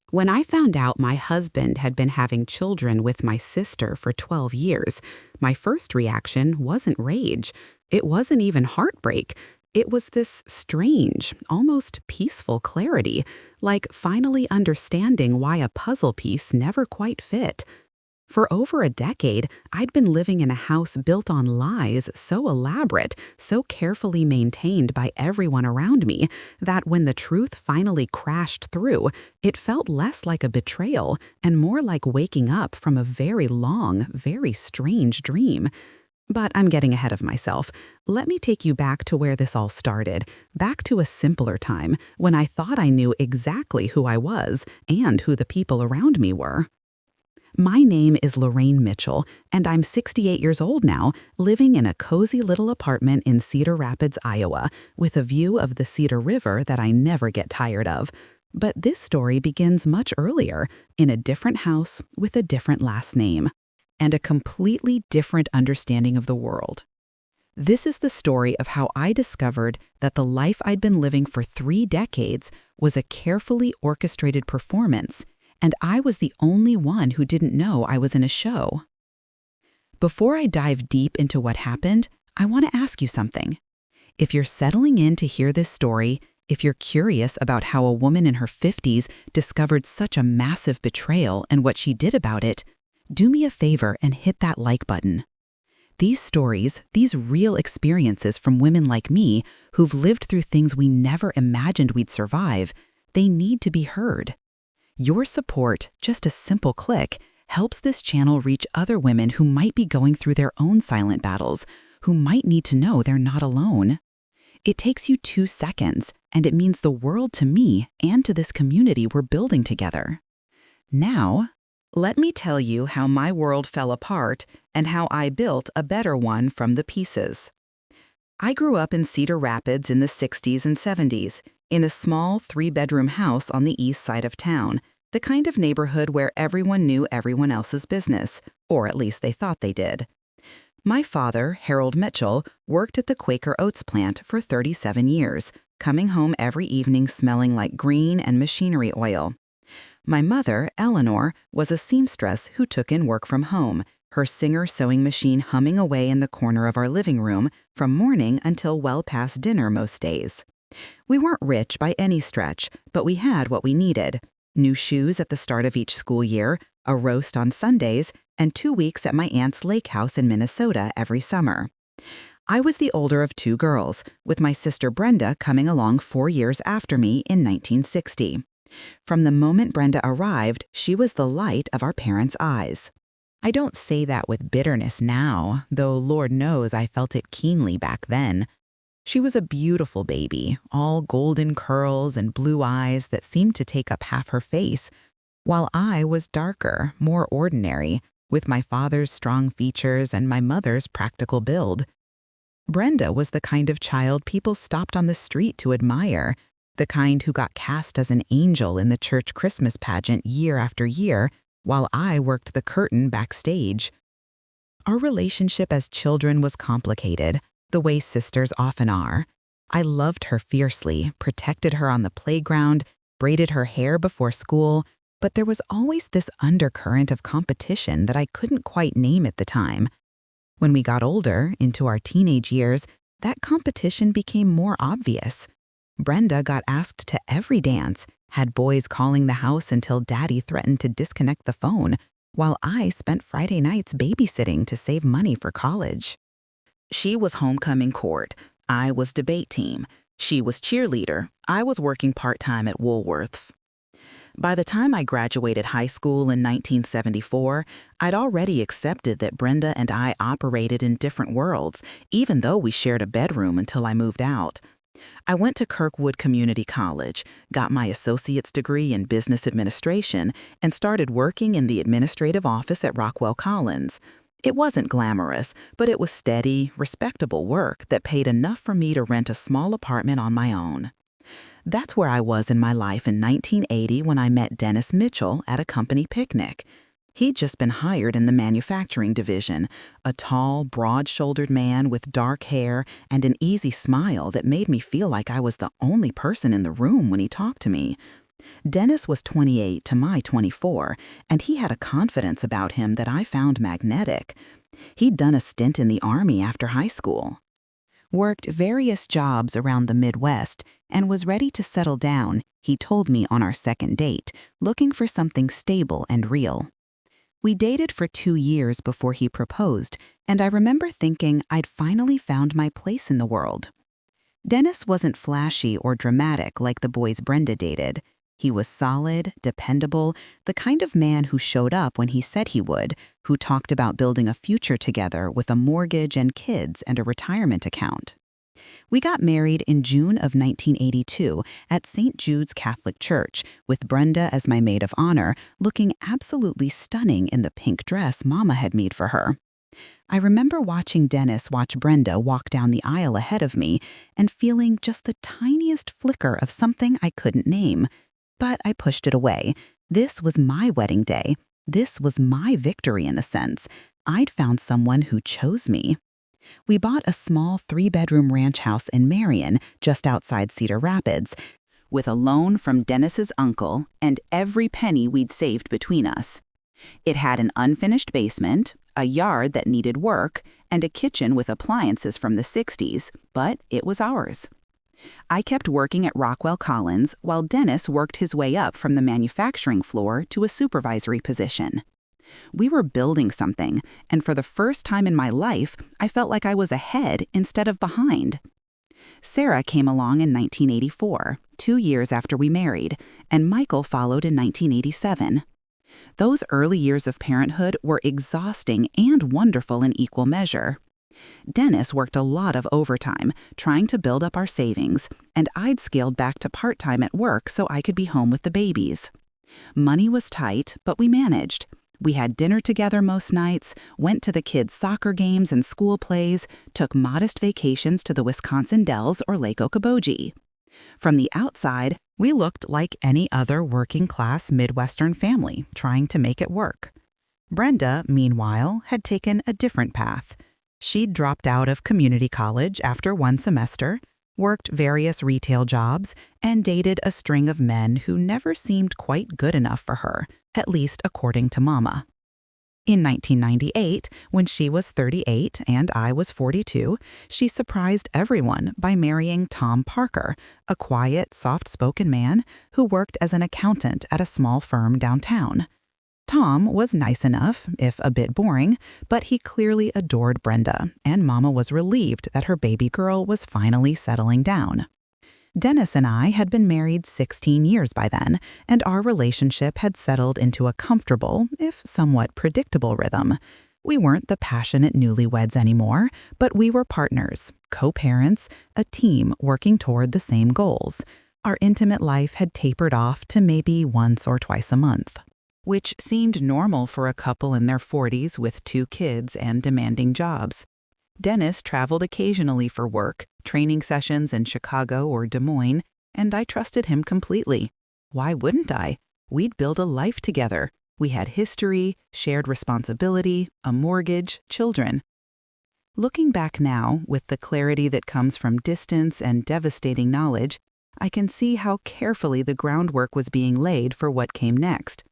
When I found out my husband had been having children with my sister for 12 years, my first reaction wasn't rage. It wasn't even heartbreak. It was this strange, almost peaceful clarity, like finally understanding why a puzzle piece never quite fit. For over a decade, I'd been living in a house built on lies so elaborate, so carefully maintained by everyone around me, that when the truth finally crashed through, it felt less like a betrayal and more like waking up from a very long, very strange dream. But I'm getting ahead of myself. Let me take you back to where this all started, back to a simpler time when I thought I knew exactly who I was and who the people around me were. My name is Lorraine Mitchell, and I'm 68 years old now, living in a cozy little apartment in Cedar Rapids, Iowa, with a view of the Cedar River that I never get tired of. But this story begins much earlier, in a different house with a different last name, and a completely different understanding of the world. This is the story of how I discovered that the life I'd been living for 3 decades was a carefully orchestrated performance, and I was the only one who didn't know I was in a show. Before I dive deep into what happened, I want to ask you something. If you're settling in to hear this story, if you're curious about how a woman in her 50s discovered such a massive betrayal and what she did about it, do me a favor and hit that like button. These stories, these real experiences from women like me who've lived through things we never imagined we'd survive, they need to be heard. Your support, just a simple click, helps this channel reach other women who might be going through their own silent battles, who might need to know they're not alone. It takes you 2 seconds, and it means the world to me and to this community we're building together. Now, let me tell you how my world fell apart and how I built a better one from the pieces. I grew up in Cedar Rapids in the 60s and 70s, in a small 3-bedroom house on the east side of town, the kind of neighborhood where everyone knew everyone else's business, or at least they thought they did. My father, Harold Mitchell, worked at the Quaker Oats plant for 37 years, coming home every evening smelling like green and machinery oil. My mother, Eleanor, was a seamstress who took in work from home, her Singer sewing machine humming away in the corner of our living room from morning until well past dinner most days. We weren't rich by any stretch, but we had what we needed: new shoes at the start of each school year, a roast on Sundays, and 2 weeks at my aunt's lake house in Minnesota every summer. I was the older of 2 girls, with my sister Brenda coming along 4 years after me in 1960. From the moment Brenda arrived, she was the light of our parents' eyes. I don't say that with bitterness now, though Lord knows I felt it keenly back then. She was a beautiful baby, all golden curls and blue eyes that seemed to take up half her face, while I was darker, more ordinary, with my father's strong features and my mother's practical build. Brenda was the kind of child people stopped on the street to admire, the kind who got cast as an angel in the church Christmas pageant year after year, while I worked the curtain backstage. Our relationship as children was complicated, the way sisters often are. I loved her fiercely, protected her on the playground, braided her hair before school, but there was always this undercurrent of competition that I couldn't quite name at the time. When we got older, into our teenage years, that competition became more obvious. Brenda got asked to every dance, had boys calling the house until Daddy threatened to disconnect the phone, while I spent Friday nights babysitting to save money for college. She was homecoming court. I was debate team. She was cheerleader. I was working part-time at Woolworths. By the time I graduated high school in 1974, I'd already accepted that Brenda and I operated in different worlds, even though we shared a bedroom until I moved out. I went to Kirkwood Community College, got my associate's degree in business administration, and started working in the administrative office at Rockwell Collins. It wasn't glamorous, but it was steady, respectable work that paid enough for me to rent a small apartment on my own. That's where I was in my life in 1980 when I met Dennis Mitchell at a company picnic. He'd just been hired in the manufacturing division, a tall, broad-shouldered man with dark hair and an easy smile that made me feel like I was the only person in the room when he talked to me. Dennis was 28 to my 24, and he had a confidence about him that I found magnetic. He'd done a stint in the Army after high school, worked various jobs around the Midwest, and was ready to settle down, he told me on our second date, looking for something stable and real. We dated for 2 years before he proposed, and I remember thinking I'd finally found my place in the world. Dennis wasn't flashy or dramatic like the boys Brenda dated. He was solid, dependable, the kind of man who showed up when he said he would, who talked about building a future together with a mortgage and kids and a retirement account. We got married in June of 1982 at St. Jude's Catholic Church, with Brenda as my maid of honor, looking absolutely stunning in the pink dress Mama had made for her. I remember watching Dennis watch Brenda walk down the aisle ahead of me and feeling just the tiniest flicker of something I couldn't name. But I pushed it away. This was my wedding day. This was my victory in a sense. I'd found someone who chose me. We bought a small 3-bedroom ranch house in Marion, just outside Cedar Rapids, with a loan from Dennis's uncle and every penny we'd saved between us. It had an unfinished basement, a yard that needed work, and a kitchen with appliances from the 60s, but it was ours. I kept working at Rockwell Collins while Dennis worked his way up from the manufacturing floor to a supervisory position. We were building something, and for the first time in my life, I felt like I was ahead instead of behind. Sarah came along in 1984, 2 years after we married, and Michael followed in 1987. Those early years of parenthood were exhausting and wonderful in equal measure. Dennis worked a lot of overtime, trying to build up our savings, and I'd scaled back to part-time at work so I could be home with the babies. Money was tight, but we managed. We had dinner together most nights, went to the kids' soccer games and school plays, took modest vacations to the Wisconsin Dells or Lake Okoboji. From the outside, we looked like any other working-class Midwestern family trying to make it work. Brenda, meanwhile, had taken a different path. She'd dropped out of community college after 1 semester, worked various retail jobs, and dated a string of men who never seemed quite good enough for her, at least according to Mama. In 1998, when she was 38 and I was 42, she surprised everyone by marrying Tom Parker, a quiet, soft-spoken man who worked as an accountant at a small firm downtown. Tom was nice enough, if a bit boring, but he clearly adored Brenda, and Mama was relieved that her baby girl was finally settling down. Dennis and I had been married 16 years by then, and our relationship had settled into a comfortable, if somewhat predictable rhythm. We weren't the passionate newlyweds anymore, but we were partners, co-parents, a team working toward the same goals. Our intimate life had tapered off to maybe once or twice a month, which seemed normal for a couple in their 40s with 2 kids and demanding jobs. Dennis traveled occasionally for work, training sessions in Chicago or Des Moines, and I trusted him completely. Why wouldn't I? We'd build a life together. We had history, shared responsibility, a mortgage, children. Looking back now, with the clarity that comes from distance and devastating knowledge, I can see how carefully the groundwork was being laid for what came next.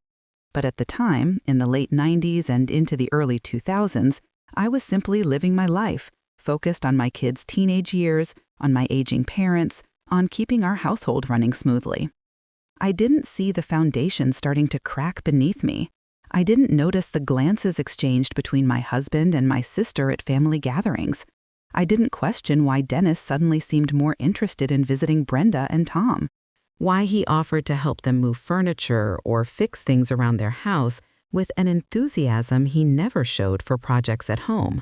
But at the time, in the late 90s and into the early 2000s, I was simply living my life, focused on my kids' teenage years, on my aging parents, on keeping our household running smoothly. I didn't see the foundation starting to crack beneath me. I didn't notice the glances exchanged between my husband and my sister at family gatherings. I didn't question why Dennis suddenly seemed more interested in visiting Brenda and Tom, why he offered to help them move furniture or fix things around their house with an enthusiasm he never showed for projects at home.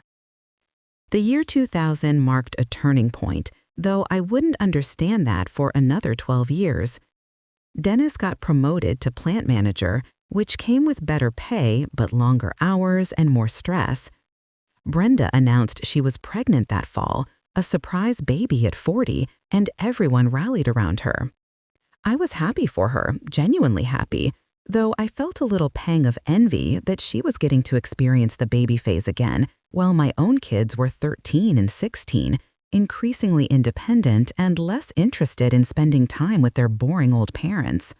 The year 2000 marked a turning point, though I wouldn't understand that for another 12 years. Dennis got promoted to plant manager, which came with better pay but longer hours and more stress. Brenda announced she was pregnant that fall, a surprise baby at 40, and everyone rallied around her. I was happy for her, genuinely happy, though I felt a little pang of envy that she was getting to experience the baby phase again, while my own kids were 13 and 16, increasingly independent and less interested in spending time with their boring old parents.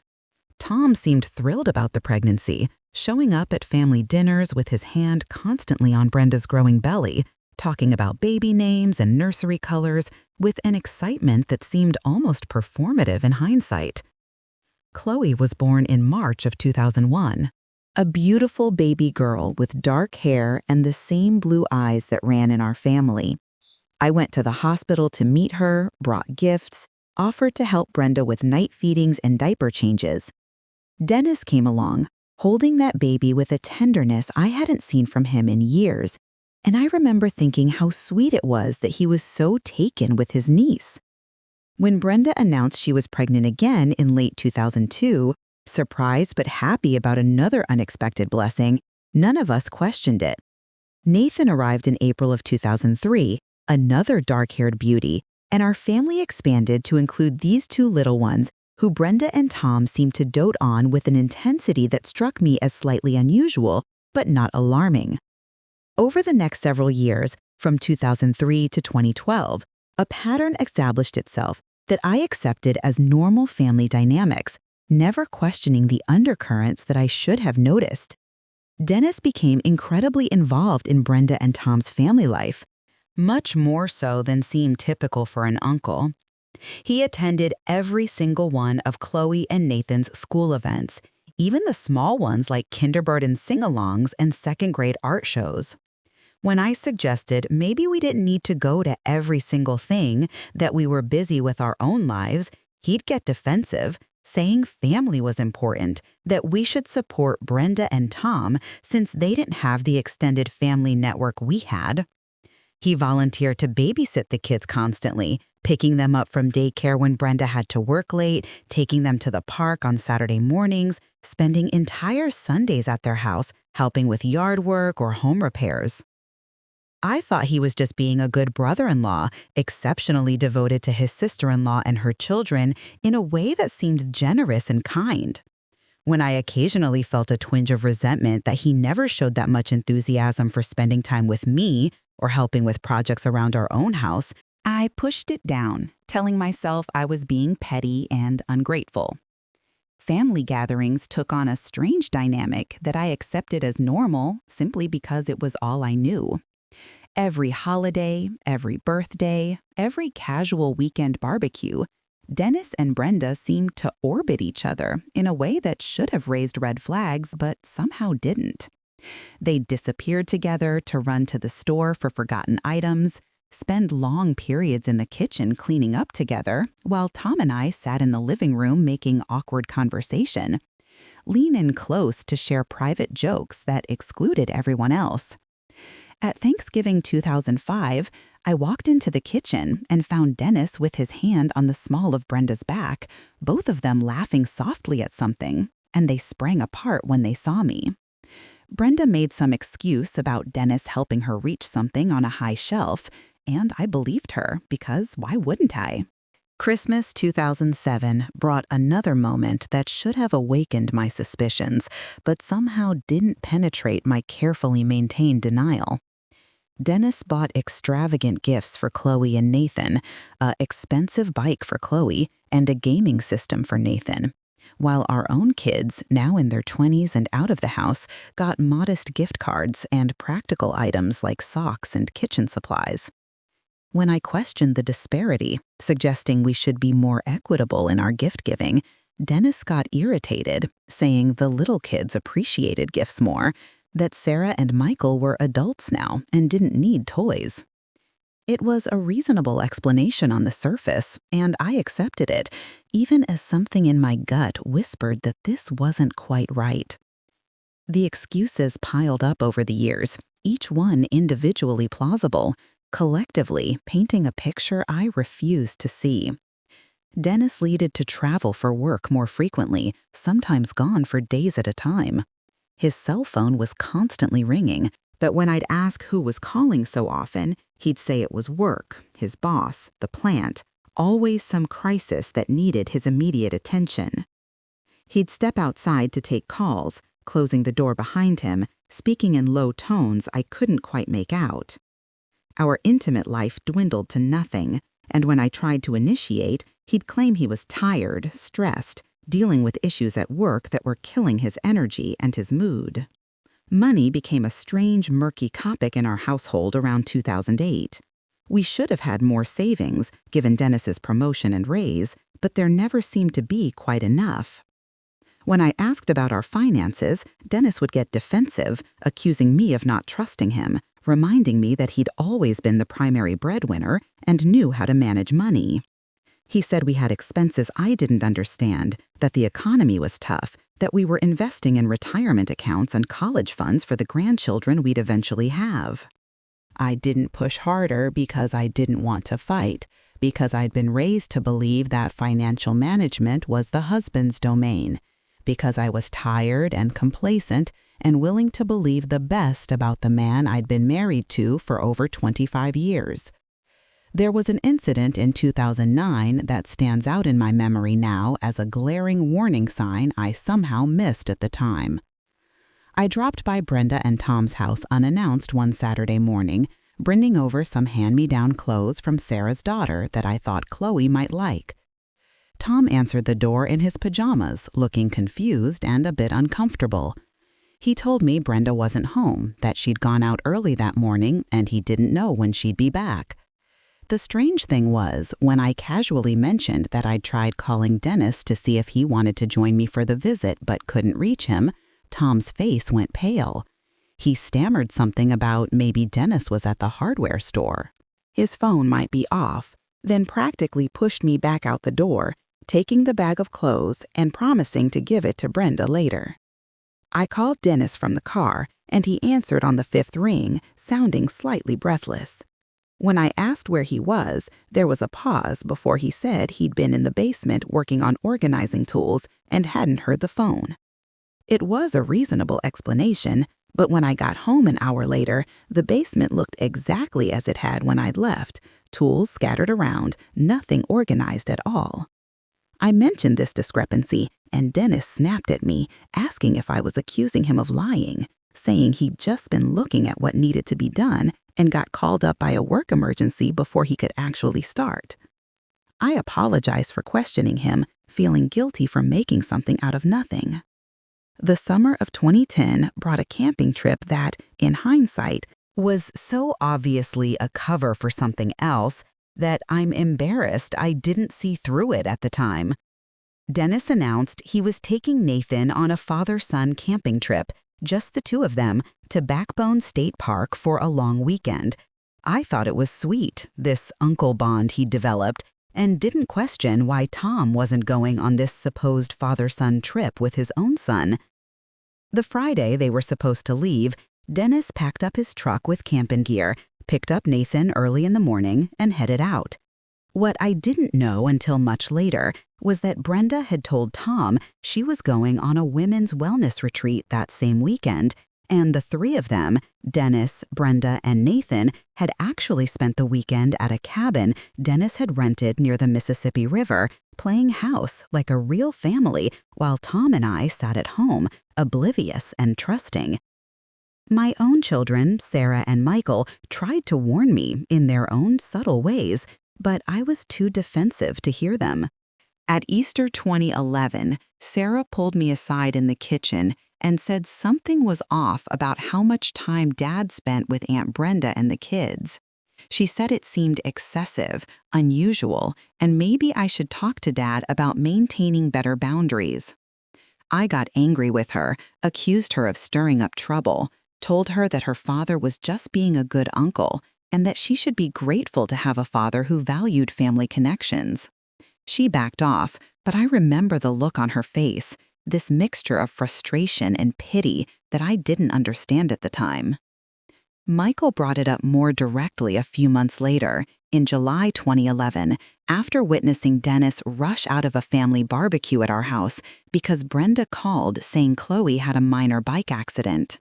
Tom seemed thrilled about the pregnancy, showing up at family dinners with his hand constantly on Brenda's growing belly, talking about baby names and nursery colors with an excitement that seemed almost performative in hindsight. Chloe was born in March of 2001. A beautiful baby girl with dark hair and the same blue eyes that ran in our family. I went to the hospital to meet her, brought gifts, offered to help Brenda with night feedings and diaper changes. Dennis came along, holding that baby with a tenderness I hadn't seen from him in years, and I remember thinking how sweet it was that he was so taken with his niece. When Brenda announced she was pregnant again in late 2002, surprised but happy about another unexpected blessing, none of us questioned it. Nathan arrived in April of 2003, another dark-haired beauty, and our family expanded to include these two little ones who Brenda and Tom seemed to dote on with an intensity that struck me as slightly unusual, but not alarming. Over the next several years, from 2003 to 2012, a pattern established itself that I accepted as normal family dynamics, never questioning the undercurrents that I should have noticed. Dennis became incredibly involved in Brenda and Tom's family life, much more so than seemed typical for an uncle. He attended every single one of Chloe and Nathan's school events, even the small ones like kindergarten sing-alongs and second-grade art shows. When I suggested maybe we didn't need to go to every single thing, that we were busy with our own lives, he'd get defensive, saying family was important, that we should support Brenda and Tom since they didn't have the extended family network we had. He volunteered to babysit the kids constantly, picking them up from daycare when Brenda had to work late, taking them to the park on Saturday mornings, spending entire Sundays at their house, helping with yard work or home repairs. I thought he was just being a good brother-in-law, exceptionally devoted to his sister-in-law and her children in a way that seemed generous and kind. When I occasionally felt a twinge of resentment that he never showed that much enthusiasm for spending time with me or helping with projects around our own house, I pushed it down, telling myself I was being petty and ungrateful. Family gatherings took on a strange dynamic that I accepted as normal simply because it was all I knew. Every holiday, every birthday, every casual weekend barbecue, Dennis and Brenda seemed to orbit each other in a way that should have raised red flags but somehow didn't. They disappeared together to run to the store for forgotten items, spend long periods in the kitchen cleaning up together, while Tom and I sat in the living room making awkward conversation, lean in close to share private jokes that excluded everyone else. At Thanksgiving 2005, I walked into the kitchen and found Dennis with his hand on the small of Brenda's back, both of them laughing softly at something, and they sprang apart when they saw me. Brenda made some excuse about Dennis helping her reach something on a high shelf, and I believed her because why wouldn't I? Christmas 2007 brought another moment that should have awakened my suspicions, but somehow didn't penetrate my carefully maintained denial. Dennis bought extravagant gifts for Chloe and Nathan, an expensive bike for Chloe, and a gaming system for Nathan, while our own kids, now in their 20s and out of the house, got modest gift cards and practical items like socks and kitchen supplies. When I questioned the disparity, suggesting we should be more equitable in our gift-giving, Dennis got irritated, saying the little kids appreciated gifts more, that Sarah and Michael were adults now and didn't need toys. It was a reasonable explanation on the surface, and I accepted it, even as something in my gut whispered that this wasn't quite right. The excuses piled up over the years, each one individually plausible, collectively painting a picture I refused to see. Dennis needed to travel for work more frequently, sometimes gone for days at a time. His cell phone was constantly ringing, but when I'd ask who was calling so often, he'd say it was work, his boss, the plant, always some crisis that needed his immediate attention. He'd step outside to take calls, closing the door behind him, speaking in low tones I couldn't quite make out. Our intimate life dwindled to nothing, and when I tried to initiate, he'd claim he was tired, stressed, dealing with issues at work that were killing his energy and his mood. Money became a strange, murky topic in our household around 2008. We should have had more savings, given Dennis's promotion and raise, but there never seemed to be quite enough. When I asked about our finances, Dennis would get defensive, accusing me of not trusting him, reminding me that he'd always been the primary breadwinner and knew how to manage money. He said we had expenses I didn't understand, that the economy was tough, that we were investing in retirement accounts and college funds for the grandchildren we'd eventually have. I didn't push harder because I didn't want to fight, because I'd been raised to believe that financial management was the husband's domain, because I was tired and complacent and willing to believe the best about the man I'd been married to for over 25 years. There was an incident in 2009 that stands out in my memory now as a glaring warning sign I somehow missed at the time. I dropped by Brenda and Tom's house unannounced one Saturday morning, bringing over some hand-me-down clothes from Sarah's daughter that I thought Chloe might like. Tom answered the door in his pajamas, looking confused and a bit uncomfortable. He told me Brenda wasn't home, that she'd gone out early that morning and he didn't know when she'd be back. The strange thing was, when I casually mentioned that I'd tried calling Dennis to see if he wanted to join me for the visit but couldn't reach him, Tom's face went pale. He stammered something about maybe Dennis was at the hardware store. His phone might be off, then practically pushed me back out the door, taking the bag of clothes and promising to give it to Brenda later. I called Dennis from the car, and he answered on the 5th ring, sounding slightly breathless. When I asked where he was, there was a pause before he said he'd been in the basement working on organizing tools and hadn't heard the phone. It was a reasonable explanation, but when I got home an hour later, the basement looked exactly as it had when I'd left, tools scattered around, nothing organized at all. I mentioned this discrepancy, and Dennis snapped at me, asking if I was accusing him of lying, saying he'd just been looking at what needed to be done and got called up by a work emergency before he could actually start. I apologized for questioning him, feeling guilty for making something out of nothing. The summer of 2010 brought a camping trip that, in hindsight, was so obviously a cover for something else that I'm embarrassed I didn't see through it at the time. Dennis announced he was taking Nathan on a father-son camping trip, just the two of them, to Backbone State Park for a long weekend. I thought it was sweet, this uncle bond he'd developed, and didn't question why Tom wasn't going on this supposed father-son trip with his own son. The Friday they were supposed to leave, Dennis packed up his truck with camping gear, picked up Nathan early in the morning, and headed out. What I didn't know until much later was that Brenda had told Tom she was going on a women's wellness retreat that same weekend, and the three of them, Dennis, Brenda, and Nathan, had actually spent the weekend at a cabin Dennis had rented near the Mississippi River, playing house like a real family while Tom and I sat at home, oblivious and trusting. My own children, Sarah and Michael, tried to warn me in their own subtle ways, but I was too defensive to hear them. At Easter 2011, Sarah pulled me aside in the kitchen and said something was off about how much time Dad spent with Aunt Brenda and the kids. She said it seemed excessive, unusual, and maybe I should talk to Dad about maintaining better boundaries. I got angry with her, accused her of stirring up trouble, told her that her father was just being a good uncle and that she should be grateful to have a father who valued family connections. She backed off, but I remember the look on her face, this mixture of frustration and pity that I didn't understand at the time. Michael brought it up more directly a few months later, in July 2011, after witnessing Dennis rush out of a family barbecue at our house because Brenda called saying Chloe had a minor bike accident.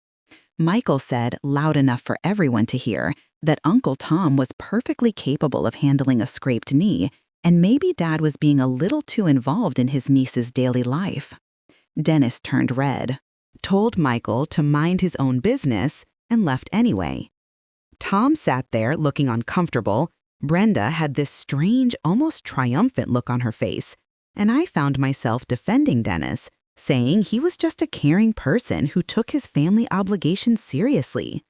Michael said, loud enough for everyone to hear, that Uncle Tom was perfectly capable of handling a scraped knee, and maybe Dad was being a little too involved in his niece's daily life. Dennis turned red, told Michael to mind his own business, and left anyway. Tom sat there looking uncomfortable. Brenda had this strange, almost triumphant look on her face. And I found myself defending Dennis, saying he was just a caring person who took his family obligations seriously.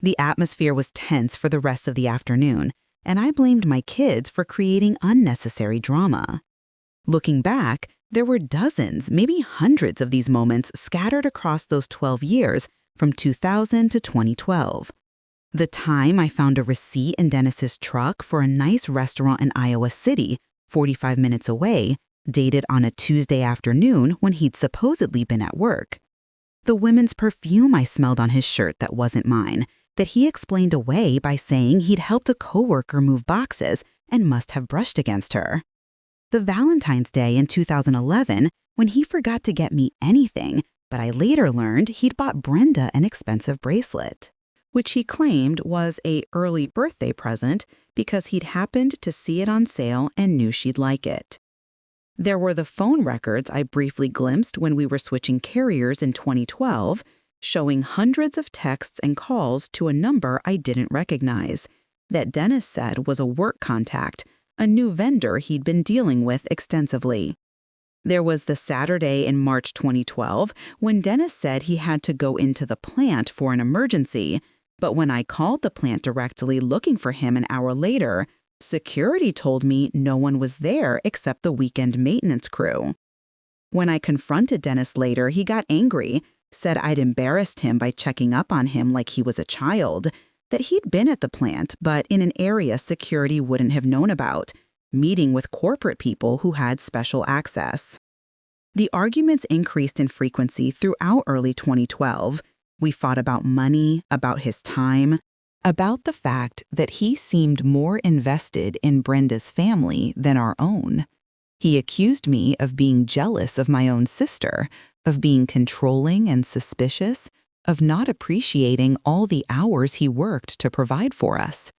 The atmosphere was tense for the rest of the afternoon, and I blamed my kids for creating unnecessary drama. Looking back, there were dozens, maybe hundreds of these moments scattered across those 12 years from 2000 to 2012. The time I found a receipt in Dennis's truck for a nice restaurant in Iowa City, 45 minutes away, dated on a Tuesday afternoon when he'd supposedly been at work. The women's perfume I smelled on his shirt that wasn't mine, that he explained away by saying he'd helped a coworker move boxes and must have brushed against her. The Valentine's Day in 2011 when he forgot to get me anything, but I later learned he'd bought Brenda an expensive bracelet, which he claimed was an early birthday present because he'd happened to see it on sale and knew she'd like it. There were the phone records I briefly glimpsed when we were switching carriers in 2012, showing hundreds of texts and calls to a number I didn't recognize, that Dennis said was a work contact, a new vendor he'd been dealing with extensively. There was the Saturday in March 2012 when Dennis said he had to go into the plant for an emergency, but when I called the plant directly looking for him an hour later, security told me no one was there except the weekend maintenance crew. When I confronted Dennis later, he got angry, said I'd embarrassed him by checking up on him like he was a child, that he'd been at the plant but in an area security wouldn't have known about, meeting with corporate people who had special access. The arguments increased in frequency throughout early 2012. We fought about money, about his time, about the fact that he seemed more invested in Brenda's family than our own. He accused me of being jealous of my own sister, of being controlling and suspicious, of not appreciating all the hours he worked to provide for us.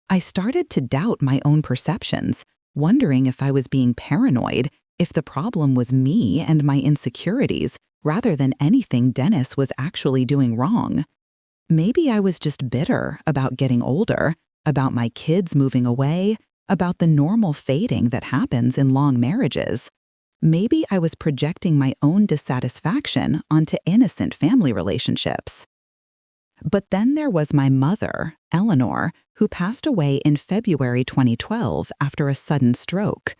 I started to doubt my own perceptions, wondering if I was being paranoid, if the problem was me and my insecurities, rather than anything Dennis was actually doing wrong. Maybe I was just bitter about getting older, about my kids moving away, about the normal fading that happens in long marriages. Maybe I was projecting my own dissatisfaction onto innocent family relationships. But then there was my mother, Eleanor, who passed away in February 2012 after a sudden stroke.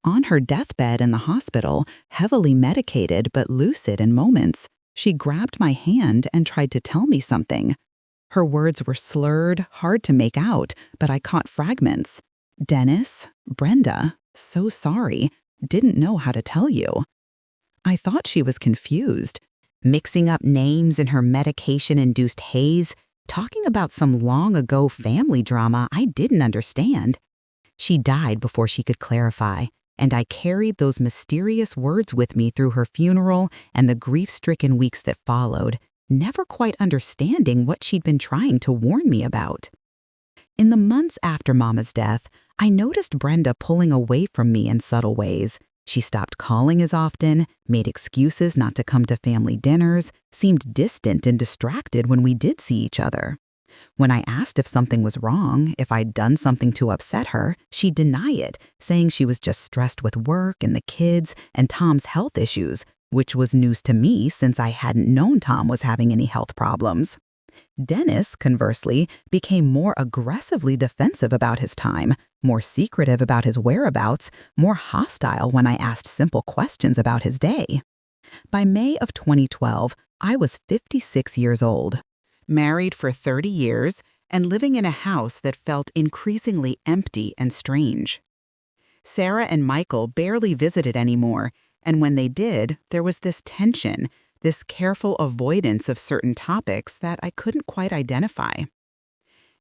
On her deathbed in the hospital, heavily medicated but lucid in moments, she grabbed my hand and tried to tell me something. Her words were slurred, hard to make out, but I caught fragments. Dennis, Brenda, so sorry, didn't know how to tell you. I thought she was confused, mixing up names in her medication-induced haze, talking about some long-ago family drama I didn't understand. She died before she could clarify, and I carried those mysterious words with me through her funeral and the grief-stricken weeks that followed, never quite understanding what she'd been trying to warn me about. In the months after Mama's death, I noticed Brenda pulling away from me in subtle ways. She stopped calling as often, made excuses not to come to family dinners, seemed distant and distracted when we did see each other. When I asked if something was wrong, if I'd done something to upset her, she'd deny it, saying she was just stressed with work and the kids and Tom's health issues, which was news to me since I hadn't known Tom was having any health problems. Dennis, conversely, became more aggressively defensive about his time, more secretive about his whereabouts, more hostile when I asked simple questions about his day. By May of 2012, I was 56 years old, married for 30 years, and living in a house that felt increasingly empty and strange. Sarah and Michael barely visited anymore, and when they did, there was this tension, this careful avoidance of certain topics that I couldn't quite identify.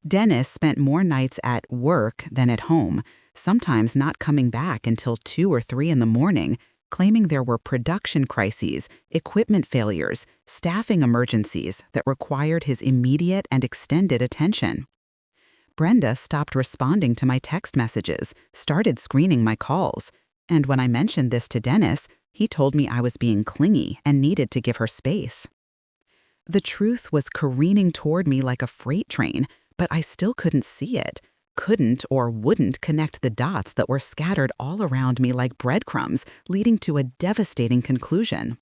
Dennis spent more nights at work than at home, sometimes not coming back until 2 or 3 in the morning, claiming there were production crises, equipment failures, staffing emergencies that required his immediate and extended attention. Brenda stopped responding to my text messages, started screening my calls, and when I mentioned this to Dennis, he told me I was being clingy and needed to give her space. The truth was careening toward me like a freight train, but I still couldn't see it. couldn't or wouldn't connect the dots that were scattered all around me like breadcrumbs, leading to a devastating conclusion.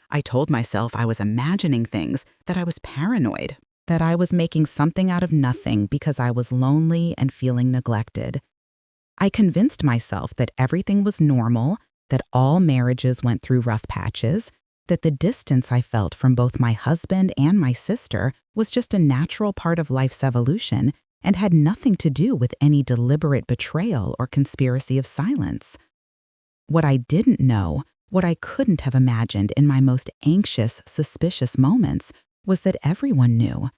I told myself I was imagining things, that I was paranoid, that I was making something out of nothing because I was lonely and feeling neglected. I convinced myself that everything was normal, that all marriages went through rough patches, that the distance I felt from both my husband and my sister was just a natural part of life's evolution and had nothing to do with any deliberate betrayal or conspiracy of silence. What I didn't know, what I couldn't have imagined in my most anxious, suspicious moments, was that everyone knew.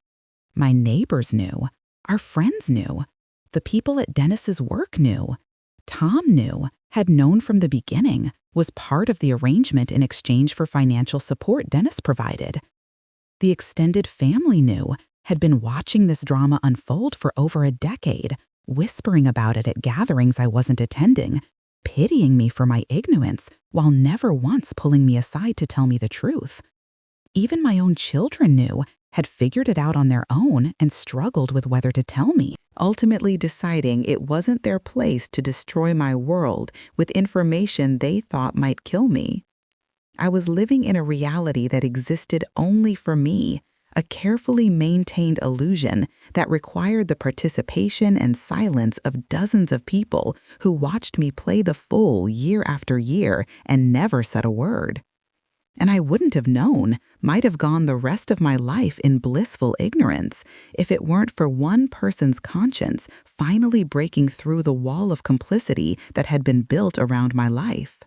My neighbors knew. Our friends knew. The people at Dennis's work knew. Tom knew, had known from the beginning, was part of the arrangement in exchange for financial support Dennis provided. The extended family knew, had been watching this drama unfold for over a decade, whispering about it at gatherings I wasn't attending, pitying me for my ignorance while never once pulling me aside to tell me the truth. Even my own children knew, had figured it out on their own and struggled with whether to tell me, ultimately deciding it wasn't their place to destroy my world with information they thought might kill me. I was living in a reality that existed only for me, a carefully maintained illusion that required the participation and silence of dozens of people who watched me play the fool year after year and never said a word. And I wouldn't have known, might have gone the rest of my life in blissful ignorance, if it weren't for one person's conscience finally breaking through the wall of complicity that had been built around my life.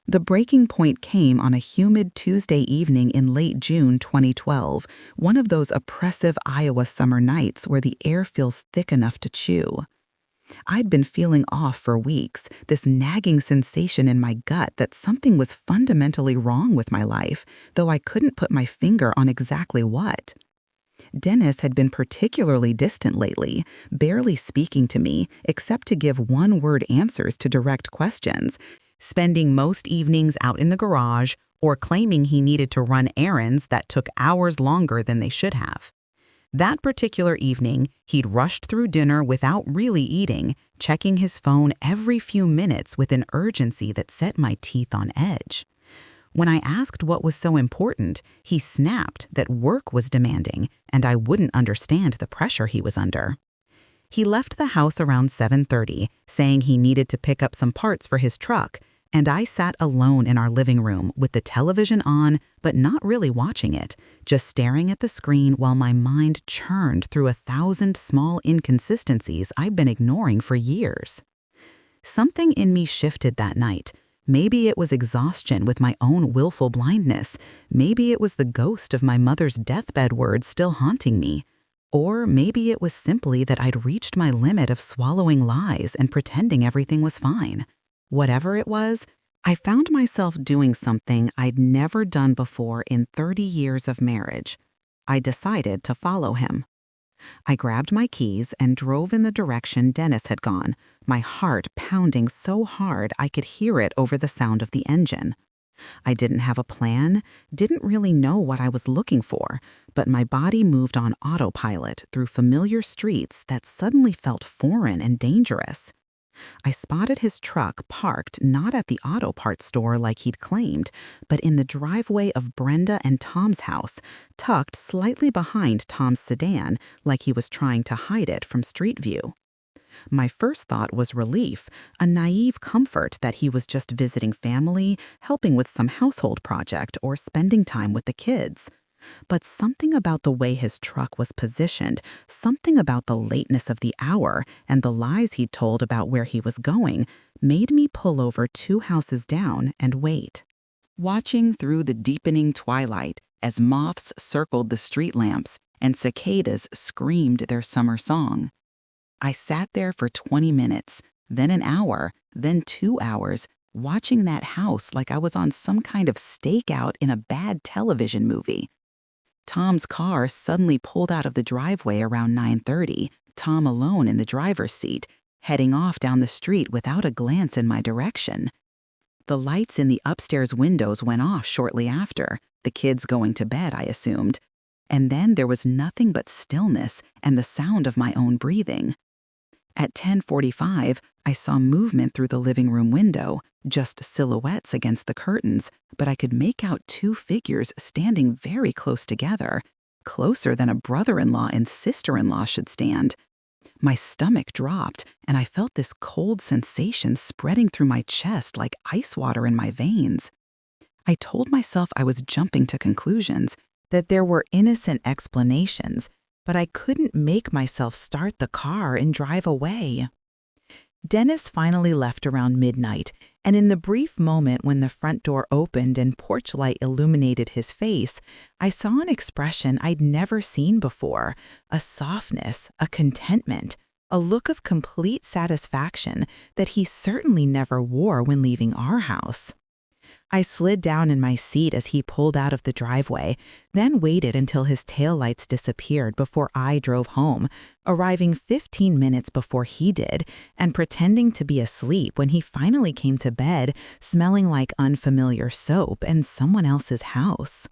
The breaking point came on a humid Tuesday evening in late June 2012, one of those oppressive Iowa summer nights where the air feels thick enough to chew. I'd been feeling off for weeks, this nagging sensation in my gut that something was fundamentally wrong with my life, though I couldn't put my finger on exactly what. Dennis had been particularly distant lately, barely speaking to me except to give one-word answers to direct questions, spending most evenings out in the garage or claiming he needed to run errands that took hours longer than they should have. That particular evening, he'd rushed through dinner without really eating, checking his phone every few minutes with an urgency that set my teeth on edge. When I asked what was so important, he snapped that work was demanding and I wouldn't understand the pressure he was under. He left the house around 7:30, saying he needed to pick up some parts for his truck, and I sat alone in our living room with the television on, but not really watching it, just staring at the screen while my mind churned through 1,000 small inconsistencies I've been ignoring for years. Something in me shifted that night. Maybe it was exhaustion with my own willful blindness. Maybe it was the ghost of my mother's deathbed words still haunting me. Or maybe it was simply that I'd reached my limit of swallowing lies and pretending everything was fine. Whatever it was, I found myself doing something I'd never done before in 30 years of marriage. I decided to follow him. I grabbed my keys and drove in the direction Dennis had gone, my heart pounding so hard I could hear it over the sound of the engine. I didn't have a plan, didn't really know what I was looking for, but my body moved on autopilot through familiar streets that suddenly felt foreign and dangerous. I spotted his truck parked not at the auto parts store like he'd claimed, but in the driveway of Brenda and Tom's house, tucked slightly behind Tom's sedan like he was trying to hide it from street view. My first thought was relief, a naive comfort that he was just visiting family, helping with some household project, or spending time with the kids. But something about the way his truck was positioned, something about the lateness of the hour and the lies he'd told about where he was going, made me pull over 2 houses down and wait. Watching through the deepening twilight as moths circled the street lamps and cicadas screamed their summer song. I sat there for 20 minutes, then an hour, then 2 hours, watching that house like I was on some kind of stakeout in a bad television movie. Tom's car suddenly pulled out of the driveway around 9:30, Tom alone in the driver's seat, heading off down the street without a glance in my direction. The lights in the upstairs windows went off shortly after, the kids going to bed, I assumed. And then there was nothing but stillness and the sound of my own breathing. At 10:45, I saw movement through the living room window, just silhouettes against the curtains, but I could make out two figures standing very close together, closer than a brother-in-law and sister-in-law should stand. My stomach dropped, and I felt this cold sensation spreading through my chest like ice water in my veins. I told myself I was jumping to conclusions, that there were innocent explanations, but I couldn't make myself start the car and drive away. Dennis finally left around midnight, and in the brief moment when the front door opened and porch light illuminated his face, I saw an expression I'd never seen before, a softness, a contentment, a look of complete satisfaction that he certainly never wore when leaving our house. I slid down in my seat as he pulled out of the driveway, then waited until his taillights disappeared before I drove home, arriving 15 minutes before he did, and pretending to be asleep when he finally came to bed, smelling like unfamiliar soap and someone else's house.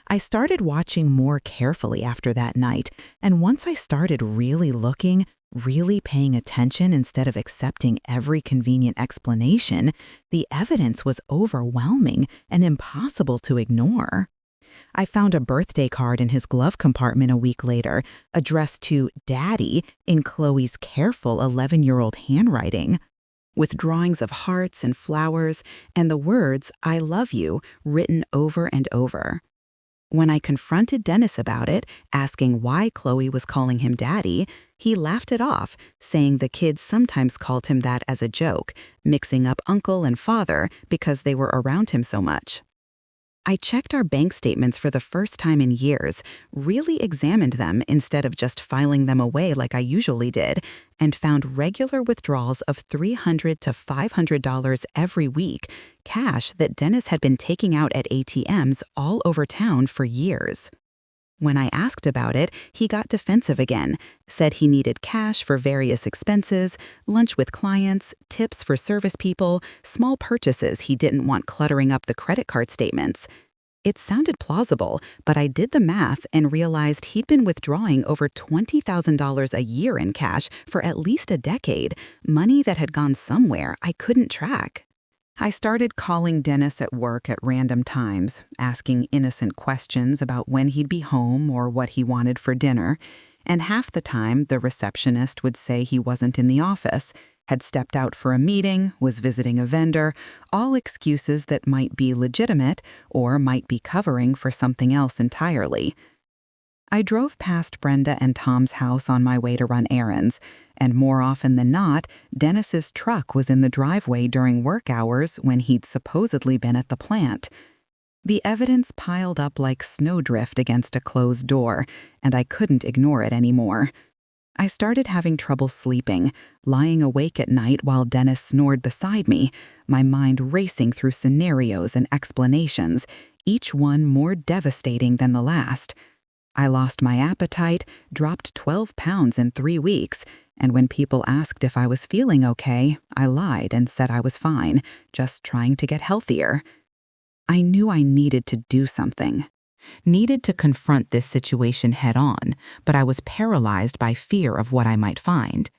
I started watching more carefully after that night, and once I started really looking, really paying attention instead of accepting every convenient explanation, the evidence was overwhelming and impossible to ignore. I found a birthday card in his glove compartment a week later, addressed to Daddy in Chloe's careful 11-year-old handwriting, with drawings of hearts and flowers and the words, "I love you," written over and over. When I confronted Dennis about it, asking why Chloe was calling him Daddy, he laughed it off, saying the kids sometimes called him that as a joke, mixing up uncle and father because they were around him so much. I checked our bank statements for the first time in years, really examined them instead of just filing them away like I usually did, and found regular withdrawals of $300 to $500 every week, cash that Dennis had been taking out at ATMs all over town for years. When I asked about it, he got defensive again, said he needed cash for various expenses, lunch with clients, tips for service people, small purchases he didn't want cluttering up the credit card statements. It sounded plausible, but I did the math and realized he'd been withdrawing over $20,000 a year in cash for at least a decade, money that had gone somewhere I couldn't track. I started calling Dennis at work at random times, asking innocent questions about when he'd be home or what he wanted for dinner, and half the time the receptionist would say he wasn't in the office, had stepped out for a meeting, was visiting a vendor, all excuses that might be legitimate or might be covering for something else entirely. I drove past Brenda and Tom's house on my way to run errands, and more often than not, Dennis's truck was in the driveway during work hours when he'd supposedly been at the plant. The evidence piled up like snowdrift against a closed door, and I couldn't ignore it anymore. I started having trouble sleeping, lying awake at night while Dennis snored beside me, my mind racing through scenarios and explanations, each one more devastating than the last. I lost my appetite, dropped 12 pounds in 3 weeks, and when people asked if I was feeling okay, I lied and said I was fine, just trying to get healthier. I knew I needed to do something. Needed to confront this situation head-on, but I was paralyzed by fear of what I might find.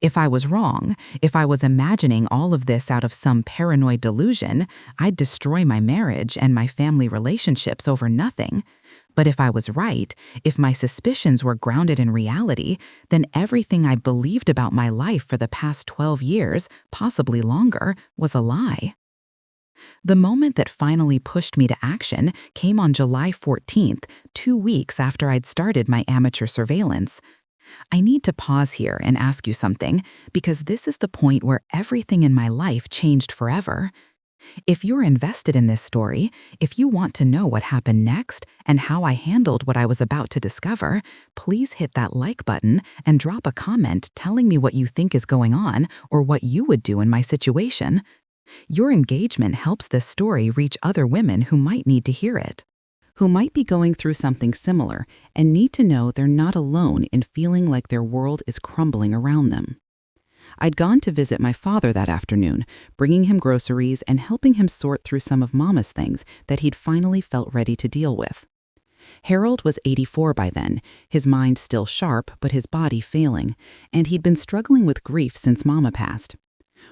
If I was wrong, if I was imagining all of this out of some paranoid delusion, I'd destroy my marriage and my family relationships over nothing. But if I was right, if my suspicions were grounded in reality, then everything I believed about my life for the past 12 years, possibly longer, was a lie. The moment that finally pushed me to action came on July 14th, 2 weeks after I'd started my amateur surveillance. I need to pause here and ask you something, because this is the point where everything in my life changed forever. If you're invested in this story, if you want to know what happened next and how I handled what I was about to discover, please hit that like button and drop a comment telling me what you think is going on or what you would do in my situation. Your engagement helps this story reach other women who might need to hear it, who might be going through something similar and need to know they're not alone in feeling like their world is crumbling around them. I'd gone to visit my father that afternoon, bringing him groceries and helping him sort through some of Mama's things that he'd finally felt ready to deal with. Harold was 84 by then, his mind still sharp but his body failing, and he'd been struggling with grief since Mama passed.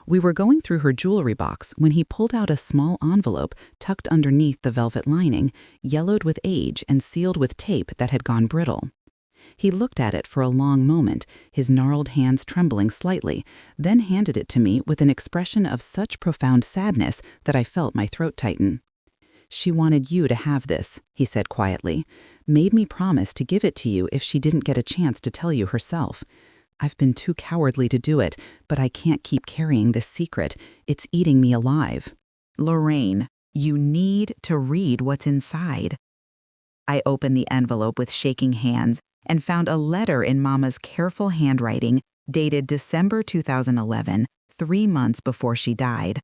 We were going through her jewelry box when he pulled out a small envelope tucked underneath the velvet lining, yellowed with age and sealed with tape that had gone brittle. He looked at it for a long moment, his gnarled hands trembling slightly, then handed it to me with an expression of such profound sadness that I felt my throat tighten. "She wanted you to have this," he said quietly. "Made me promise to give it to you if she didn't get a chance to tell you herself. I've been too cowardly to do it, but I can't keep carrying this secret. It's eating me alive." "Lorraine, you need to read what's inside." I opened the envelope with shaking hands and found a letter in Mama's careful handwriting dated December 2011, 3 months before she died.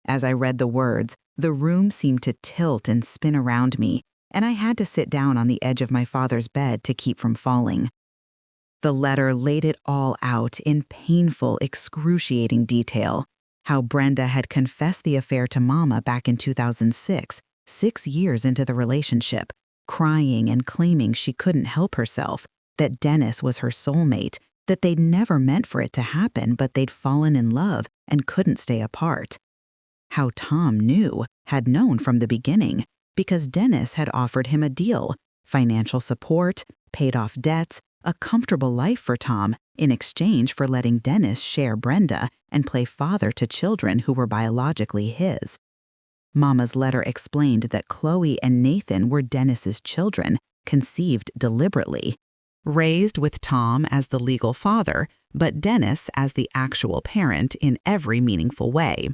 As I read the words, the room seemed to tilt and spin around me, and I had to sit down on the edge of my father's bed to keep from falling. The letter laid it all out in painful, excruciating detail. How Brenda had confessed the affair to Mama back in 2006, 6 years into the relationship, crying and claiming she couldn't help herself, that Dennis was her soulmate, that they'd never meant for it to happen, but they'd fallen in love and couldn't stay apart. How Tom had known from the beginning, because Dennis had offered him a deal, financial support, paid off debts, a comfortable life for Tom in exchange for letting Dennis share Brenda and play father to children who were biologically his. Mama's letter explained that Chloe and Nathan were Dennis's children, conceived deliberately, raised with Tom as the legal father, but Dennis as the actual parent in every meaningful way.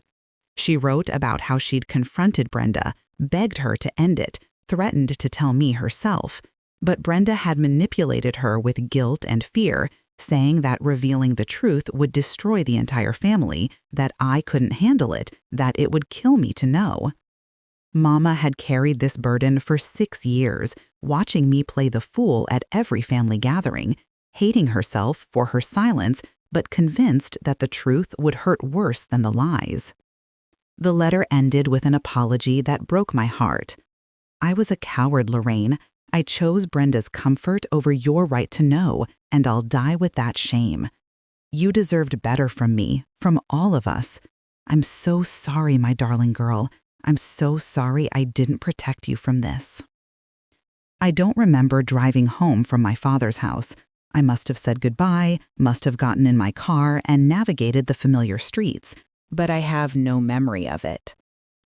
She wrote about how she'd confronted Brenda, begged her to end it, threatened to tell me herself, but Brenda had manipulated her with guilt and fear, saying that revealing the truth would destroy the entire family, that I couldn't handle it, that it would kill me to know. Mama had carried this burden for 6 years, watching me play the fool at every family gathering, hating herself for her silence, but convinced that the truth would hurt worse than the lies. The letter ended with an apology that broke my heart. "I was a coward, Lorraine. I chose Brenda's comfort over your right to know, and I'll die with that shame. You deserved better from me, from all of us. I'm so sorry, my darling girl. I'm so sorry I didn't protect you from this." I don't remember driving home from my father's house. I must have said goodbye, must have gotten in my car and navigated the familiar streets, but I have no memory of it.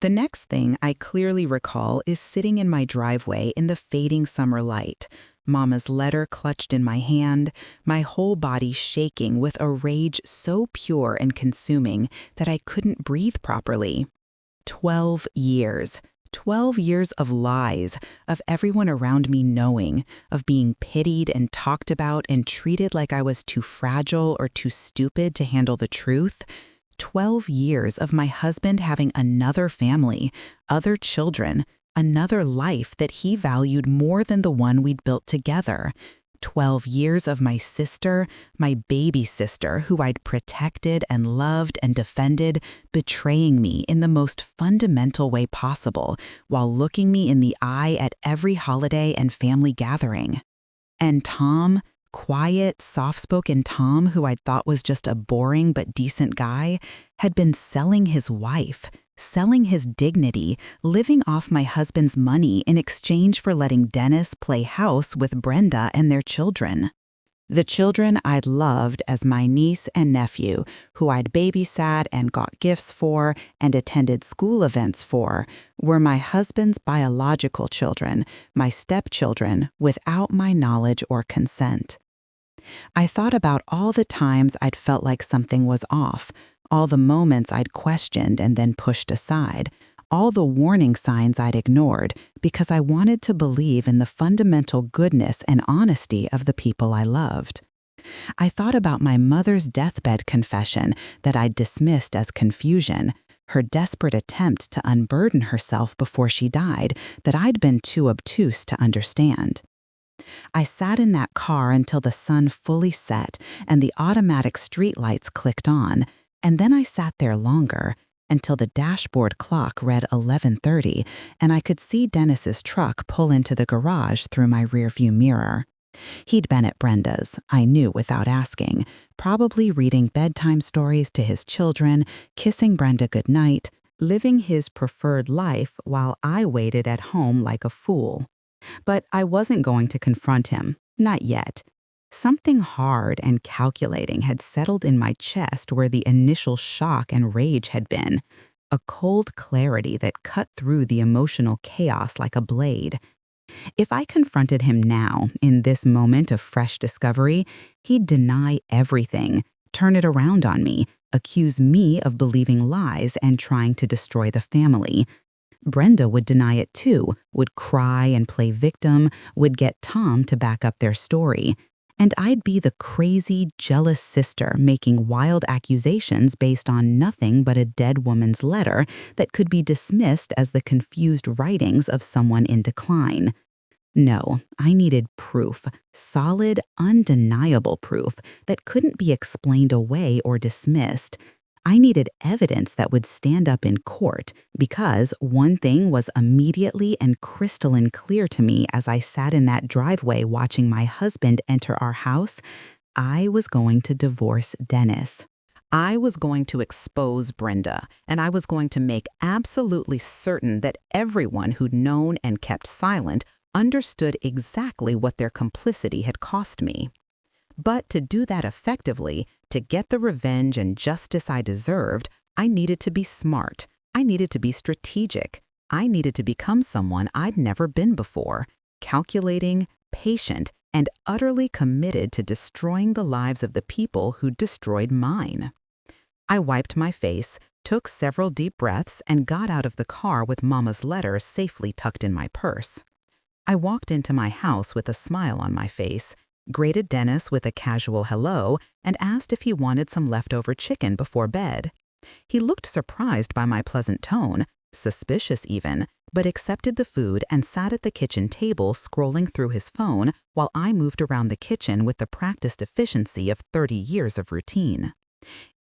The next thing I clearly recall is sitting in my driveway in the fading summer light, Mama's letter clutched in my hand, my whole body shaking with a rage so pure and consuming that I couldn't breathe properly. 12 years. 12 years of lies, of everyone around me knowing, of being pitied and talked about and treated like I was too fragile or too stupid to handle the truth. 12 years of my husband having another family, other children, another life that he valued more than the one we'd built together. 12 years of my sister, my baby sister, who I'd protected and loved and defended, betraying me in the most fundamental way possible while looking me in the eye at every holiday and family gathering. And Tom, quiet, soft-spoken Tom, who I'd thought was just a boring but decent guy, had been selling his wife, selling his dignity, living off my husband's money in exchange for letting Dennis play house with Brenda and their children. The children I'd loved as my niece and nephew, who I'd babysat and got gifts for and attended school events for, were my husband's biological children, my stepchildren, without my knowledge or consent. I thought about all the times I'd felt like something was off, all the moments I'd questioned and then pushed aside, all the warning signs I'd ignored because I wanted to believe in the fundamental goodness and honesty of the people I loved. I thought about my mother's deathbed confession that I'd dismissed as confusion, her desperate attempt to unburden herself before she died that I'd been too obtuse to understand. I sat in that car until the sun fully set and the automatic streetlights clicked on, and then I sat there longer, until the dashboard clock read 11:30 and I could see Dennis's truck pull into the garage through my rearview mirror. He'd been at Brenda's, I knew without asking, probably reading bedtime stories to his children, kissing Brenda goodnight, living his preferred life while I waited at home like a fool. But I wasn't going to confront him, not yet. Something hard and calculating had settled in my chest where the initial shock and rage had been, a cold clarity that cut through the emotional chaos like a blade. If I confronted him now, in this moment of fresh discovery, he'd deny everything, turn it around on me, accuse me of believing lies and trying to destroy the family. Brenda would deny it too, would cry and play victim, would get Tom to back up their story. And I'd be the crazy, jealous sister making wild accusations based on nothing but a dead woman's letter that could be dismissed as the confused writings of someone in decline. No, I needed proof, solid, undeniable proof that couldn't be explained away or dismissed. I needed evidence that would stand up in court because one thing was immediately and crystalline clear to me as I sat in that driveway watching my husband enter our house. I was going to divorce Dennis. I was going to expose Brenda, and I was going to make absolutely certain that everyone who'd known and kept silent understood exactly what their complicity had cost me. But to do that effectively, to get the revenge and justice I deserved, I needed to be smart. I needed to be strategic. I needed to become someone I'd never been before, calculating, patient, and utterly committed to destroying the lives of the people who destroyed mine. I wiped my face, took several deep breaths, and got out of the car with Mama's letter safely tucked in my purse. I walked into my house with a smile on my face, greeted Dennis with a casual hello, and asked if he wanted some leftover chicken before bed. He looked surprised by my pleasant tone, suspicious even, but accepted the food and sat at the kitchen table scrolling through his phone while I moved around the kitchen with the practiced efficiency of 30 years of routine.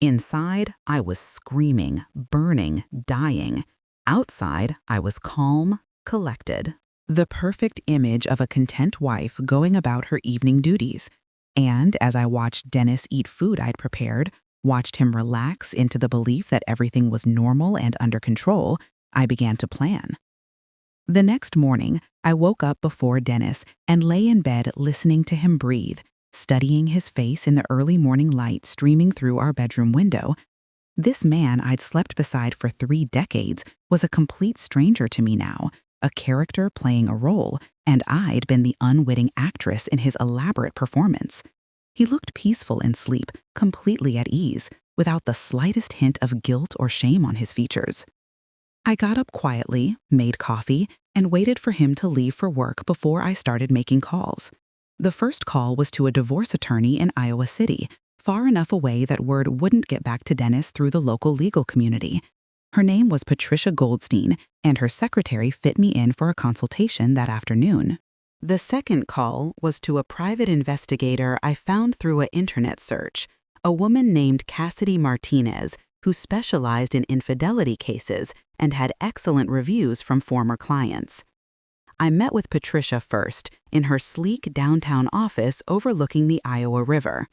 Inside, I was screaming, burning, dying. Outside, I was calm, collected. The perfect image of a content wife going about her evening duties. And as I watched Dennis eat food I'd prepared, watched him relax into the belief that everything was normal and under control, I began to plan. The next morning, I woke up before Dennis and lay in bed listening to him breathe, studying his face in the early morning light streaming through our bedroom window. This man I'd slept beside for 3 decades was a complete stranger to me now, a character playing a role, and I'd been the unwitting actress in his elaborate performance. He looked peaceful in sleep, completely at ease, without the slightest hint of guilt or shame on his features. I got up quietly, made coffee, and waited for him to leave for work before I started making calls. The first call was to a divorce attorney in Iowa City, far enough away that word wouldn't get back to Dennis through the local legal community. Her name was Patricia Goldstein, and her secretary fit me in for a consultation that afternoon. The second call was to a private investigator I found through an internet search, a woman named Cassidy Martinez, who specialized in infidelity cases and had excellent reviews from former clients. I met with Patricia first, in her sleek downtown office overlooking the Iowa River.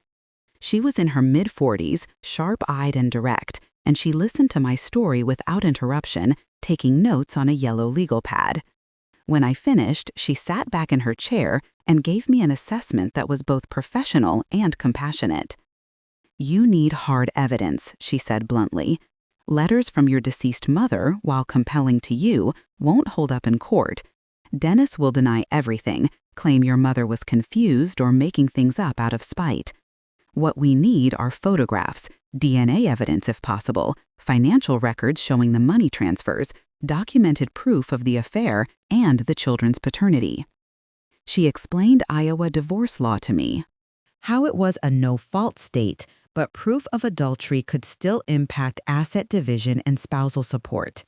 She was in her mid-40s, sharp-eyed and direct, and she listened to my story without interruption, taking notes on a yellow legal pad. When I finished, she sat back in her chair and gave me an assessment that was both professional and compassionate. "You need hard evidence," she said bluntly. "Letters from your deceased mother, while compelling to you, won't hold up in court. Dennis will deny everything, claim your mother was confused or making things up out of spite. What we need are photographs, DNA evidence if possible, financial records showing the money transfers, documented proof of the affair, and the children's paternity." She explained Iowa divorce law to me, how it was a no-fault state, but proof of adultery could still impact asset division and spousal support.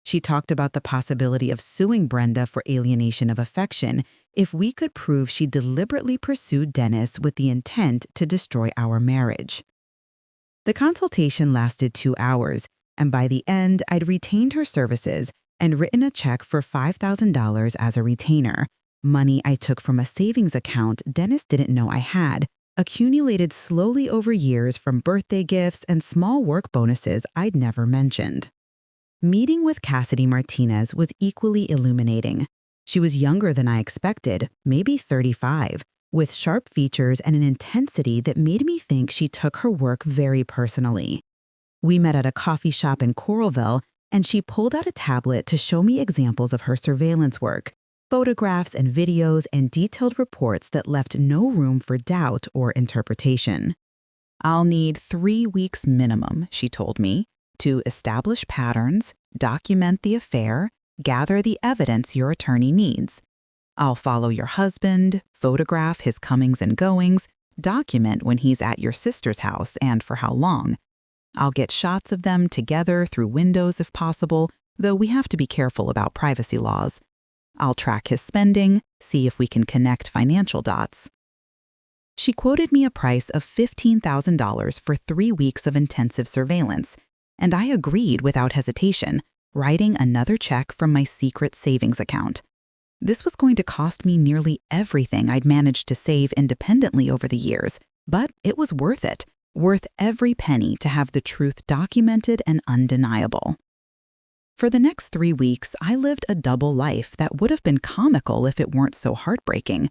She talked about the possibility of suing Brenda for alienation of affection if we could prove she deliberately pursued Dennis with the intent to destroy our marriage. The consultation lasted 2 hours, And by the end, I'd retained her services and written a check for $5,000 as a retainer, money I took from a savings account Dennis didn't know I had, accumulated slowly over years from birthday gifts and small work bonuses I'd never mentioned. Meeting with Cassidy Martinez was equally illuminating. She was younger than I expected, maybe 35, with sharp features and an intensity that made me think she took her work very personally. We met at a coffee shop in Coralville, and she pulled out a tablet to show me examples of her surveillance work, photographs and videos and detailed reports that left no room for doubt or interpretation. "I'll need 3 weeks minimum," she told me, "to establish patterns, document the affair, gather the evidence your attorney needs. I'll follow your husband, photograph his comings and goings, document when he's at your sister's house and for how long. I'll get shots of them together through windows if possible, though we have to be careful about privacy laws. I'll track his spending, see if we can connect financial dots." She quoted me a price of $15,000 for 3 weeks of intensive surveillance, and I agreed without hesitation, writing another check from my secret savings account. This was going to cost me nearly everything I'd managed to save independently over the years, but it was worth it, worth every penny to have the truth documented and undeniable. For the next 3 weeks, I lived a double life that would have been comical if it weren't so heartbreaking.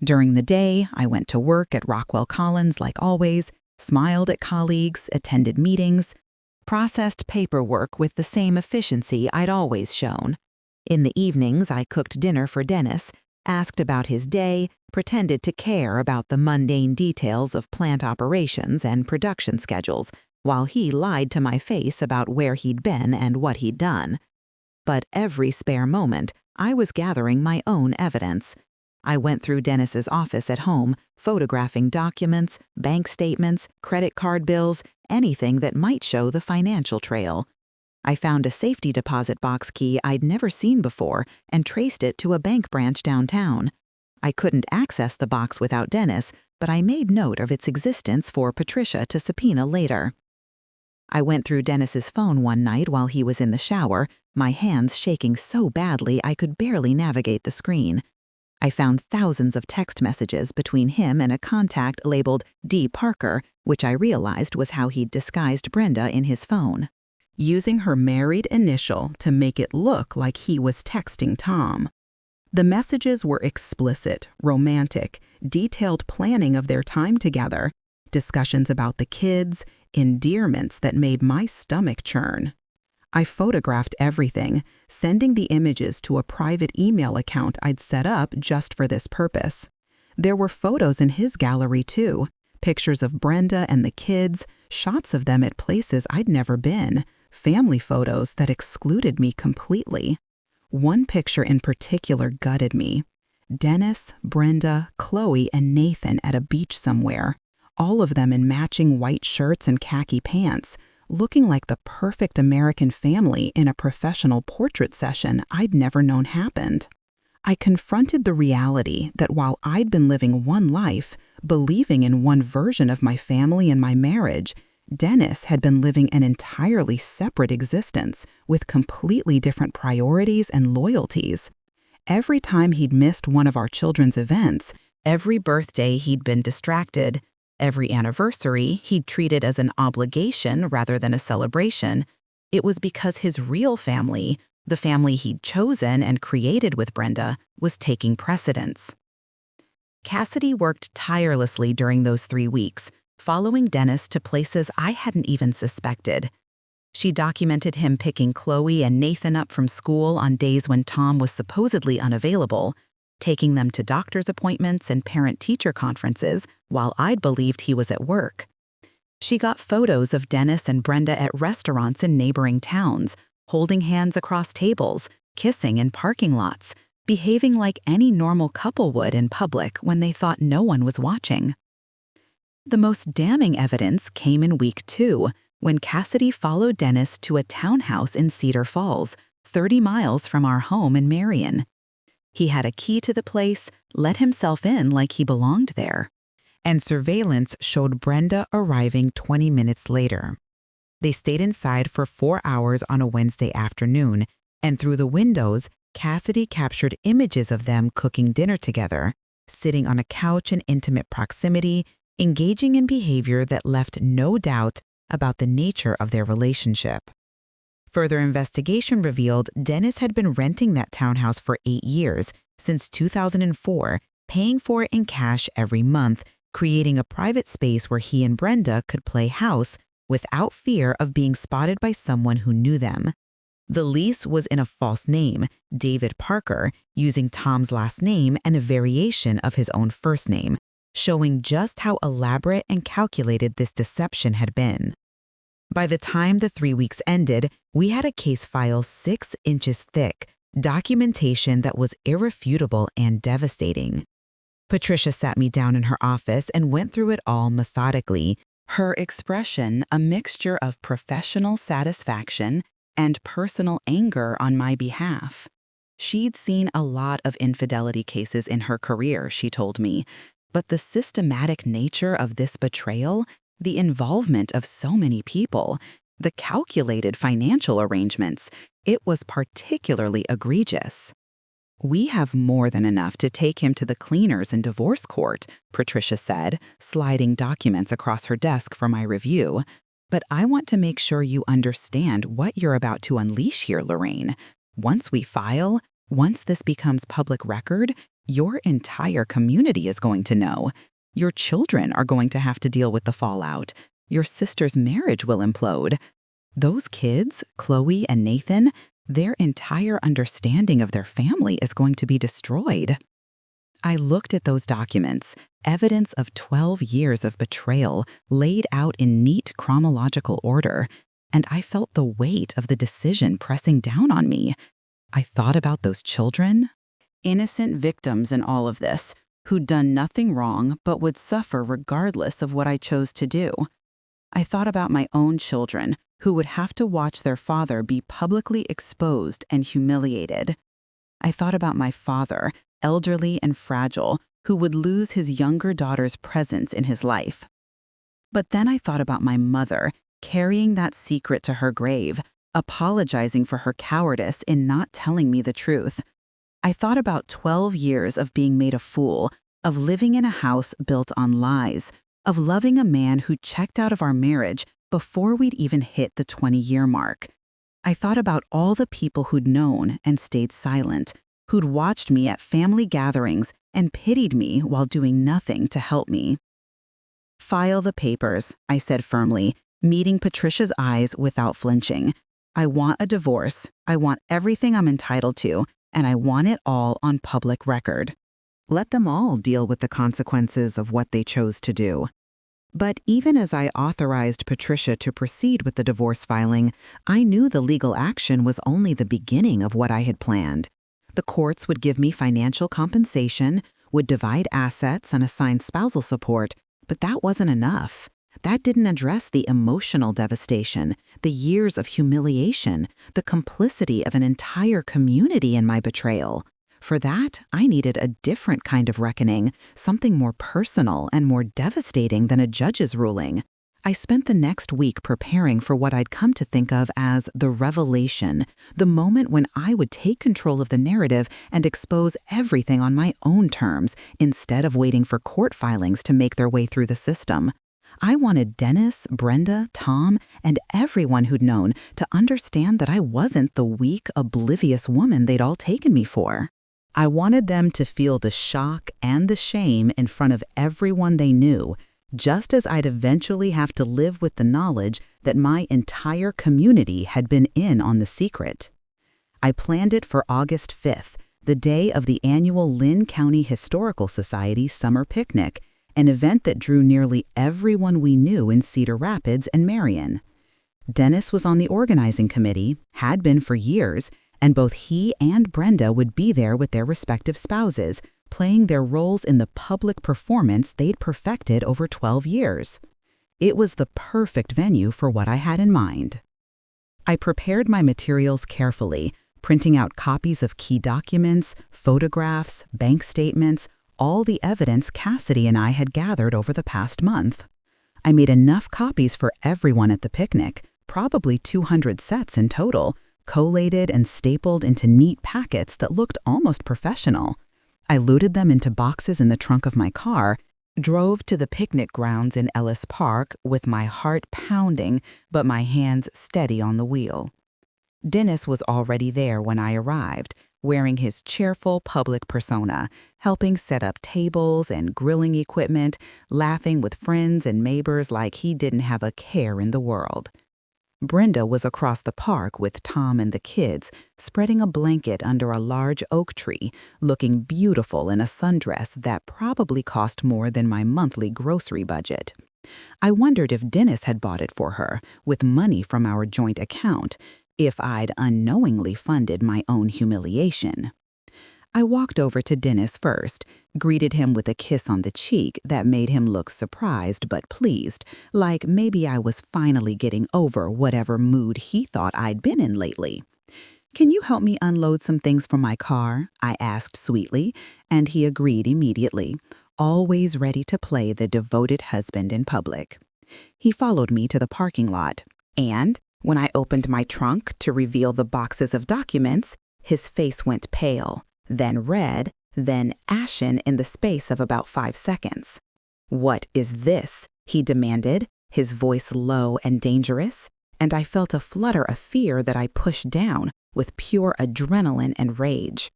During the day, I went to work at Rockwell Collins like always, smiled at colleagues, attended meetings, processed paperwork with the same efficiency I'd always shown. In the evenings, I cooked dinner for Dennis, asked about his day, pretended to care about the mundane details of plant operations and production schedules, while he lied to my face about where he'd been and what he'd done. But every spare moment, I was gathering my own evidence. I went through Dennis's office at home, photographing documents, bank statements, credit card bills, anything that might show the financial trail. I found a safety deposit box key I'd never seen before and traced it to a bank branch downtown. I couldn't access the box without Dennis, but I made note of its existence for Patricia to subpoena later. I went through Dennis's phone one night while he was in the shower, my hands shaking so badly I could barely navigate the screen. I found thousands of text messages between him and a contact labeled D. Parker, which I realized was how he'd disguised Brenda in his phone, using her married initial to make it look like he was texting Tom. The messages were explicit, romantic, detailed planning of their time together, discussions about the kids, endearments that made my stomach churn. I photographed everything, sending the images to a private email account I'd set up just for this purpose. There were photos in his gallery too, pictures of Brenda and the kids, shots of them at places I'd never been, family photos that excluded me completely. One picture in particular gutted me. Dennis, Brenda, Chloe, and Nathan at a beach somewhere, all of them in matching white shirts and khaki pants, looking like the perfect American family in a professional portrait session I'd never known happened. I confronted the reality that while I'd been living one life, believing in one version of my family and my marriage, Dennis had been living an entirely separate existence with completely different priorities and loyalties. Every time he'd missed one of our children's events, every birthday he'd been distracted, every anniversary he'd treated as an obligation rather than a celebration, it was because his real family, the family he'd chosen and created with Brenda, was taking precedence. Cassidy worked tirelessly during those 3 weeks, following Dennis to places I hadn't even suspected. She documented him picking Chloe and Nathan up from school on days when Tom was supposedly unavailable, taking them to doctor's appointments and parent-teacher conferences while I'd believed he was at work. She got photos of Dennis and Brenda at restaurants in neighboring towns, holding hands across tables, kissing in parking lots, behaving like any normal couple would in public when they thought no one was watching. The most damning evidence came in week 2, when Cassidy followed Dennis to a townhouse in Cedar Falls, 30 miles from our home in Marion. He had a key to the place, let himself in like he belonged there, and surveillance showed Brenda arriving 20 minutes later. They stayed inside for 4 hours on a Wednesday afternoon, and through the windows, Cassidy captured images of them cooking dinner together, sitting on a couch in intimate proximity, engaging in behavior that left no doubt about the nature of their relationship. Further investigation revealed Dennis had been renting that townhouse for 8 years, since 2004, paying for it in cash every month, creating a private space where he and Brenda could play house without fear of being spotted by someone who knew them. The lease was in a false name, David Parker, using Tom's last name and a variation of his own first name, showing just how elaborate and calculated this deception had been. By the time the 3 weeks ended, we had a case file 6 inches thick, documentation that was irrefutable and devastating. Patricia sat me down in her office and went through it all methodically, her expression a mixture of professional satisfaction and personal anger on my behalf. She'd seen a lot of infidelity cases in her career, she told me, but the systematic nature of this betrayal, the involvement of so many people, the calculated financial arrangements, it was particularly egregious. "We have more than enough to take him to the cleaners in divorce court," Patricia said, sliding documents across her desk for my review. "But I want to make sure you understand what you're about to unleash here, Lorraine. Once we file, once this becomes public record, your entire community is going to know. Your children are going to have to deal with the fallout. Your sister's marriage will implode. Those kids, Chloe and Nathan, their entire understanding of their family is going to be destroyed." I looked at those documents, evidence of 12 years of betrayal laid out in neat chronological order, and I felt the weight of the decision pressing down on me. I thought about those children, innocent victims in all of this, who'd done nothing wrong but would suffer regardless of what I chose to do. I thought about my own children, who would have to watch their father be publicly exposed and humiliated. I thought about my father, elderly and fragile, who would lose his younger daughter's presence in his life. But then I thought about my mother, carrying that secret to her grave, apologizing for her cowardice in not telling me the truth. I thought about 12 years of being made a fool, of living in a house built on lies, of loving a man who checked out of our marriage before we'd even hit the 20-year mark. I thought about all the people who'd known and stayed silent, who'd watched me at family gatherings and pitied me while doing nothing to help me. "File the papers," I said firmly, meeting Patricia's eyes without flinching. "I want a divorce. I want everything I'm entitled to, and I want it all on public record. Let them all deal with the consequences of what they chose to do." But even as I authorized Patricia to proceed with the divorce filing, I knew the legal action was only the beginning of what I had planned. The courts would give me financial compensation, would divide assets and assign spousal support, but that wasn't enough. That didn't address the emotional devastation, the years of humiliation, the complicity of an entire community in my betrayal. For that, I needed a different kind of reckoning, something more personal and more devastating than a judge's ruling. I spent the next week preparing for what I'd come to think of as the revelation, the moment when I would take control of the narrative and expose everything on my own terms, instead of waiting for court filings to make their way through the system. I wanted Dennis, Brenda, Tom, and everyone who'd known to understand that I wasn't the weak, oblivious woman they'd all taken me for. I wanted them to feel the shock and the shame in front of everyone they knew, just as I'd eventually have to live with the knowledge that my entire community had been in on the secret. I planned it for August 5th, the day of the annual Lynn County Historical Society summer picnic, an event that drew nearly everyone we knew in Cedar Rapids and Marion. Dennis was on the organizing committee, had been for years, and both he and Brenda would be there with their respective spouses, playing their roles in the public performance they'd perfected over 12 years. It was the perfect venue for what I had in mind. I prepared my materials carefully, printing out copies of key documents, photographs, bank statements, all the evidence Cassidy and I had gathered over the past month. I made enough copies for everyone at the picnic, probably 200 sets in total, collated and stapled into neat packets that looked almost professional. I loaded them into boxes in the trunk of my car, drove to the picnic grounds in Ellis Park with my heart pounding but my hands steady on the wheel. Dennis was already there when I arrived, wearing his cheerful public persona, helping set up tables and grilling equipment, laughing with friends and neighbors like he didn't have a care in the world. Brenda was across the park with Tom and the kids, spreading a blanket under a large oak tree, looking beautiful in a sundress that probably cost more than my monthly grocery budget. I wondered if Dennis had bought it for her, with money from our joint account, if I'd unknowingly funded my own humiliation. I walked over to Dennis first, greeted him with a kiss on the cheek that made him look surprised but pleased, like maybe I was finally getting over whatever mood he thought I'd been in lately. "Can you help me unload some things from my car?" I asked sweetly, and he agreed immediately, always ready to play the devoted husband in public. He followed me to the parking lot, and when I opened my trunk to reveal the boxes of documents, his face went pale, then red, then ashen in the space of about 5 seconds. "What is this?" he demanded, his voice low and dangerous, and I felt a flutter of fear that I pushed down with pure adrenaline and rage.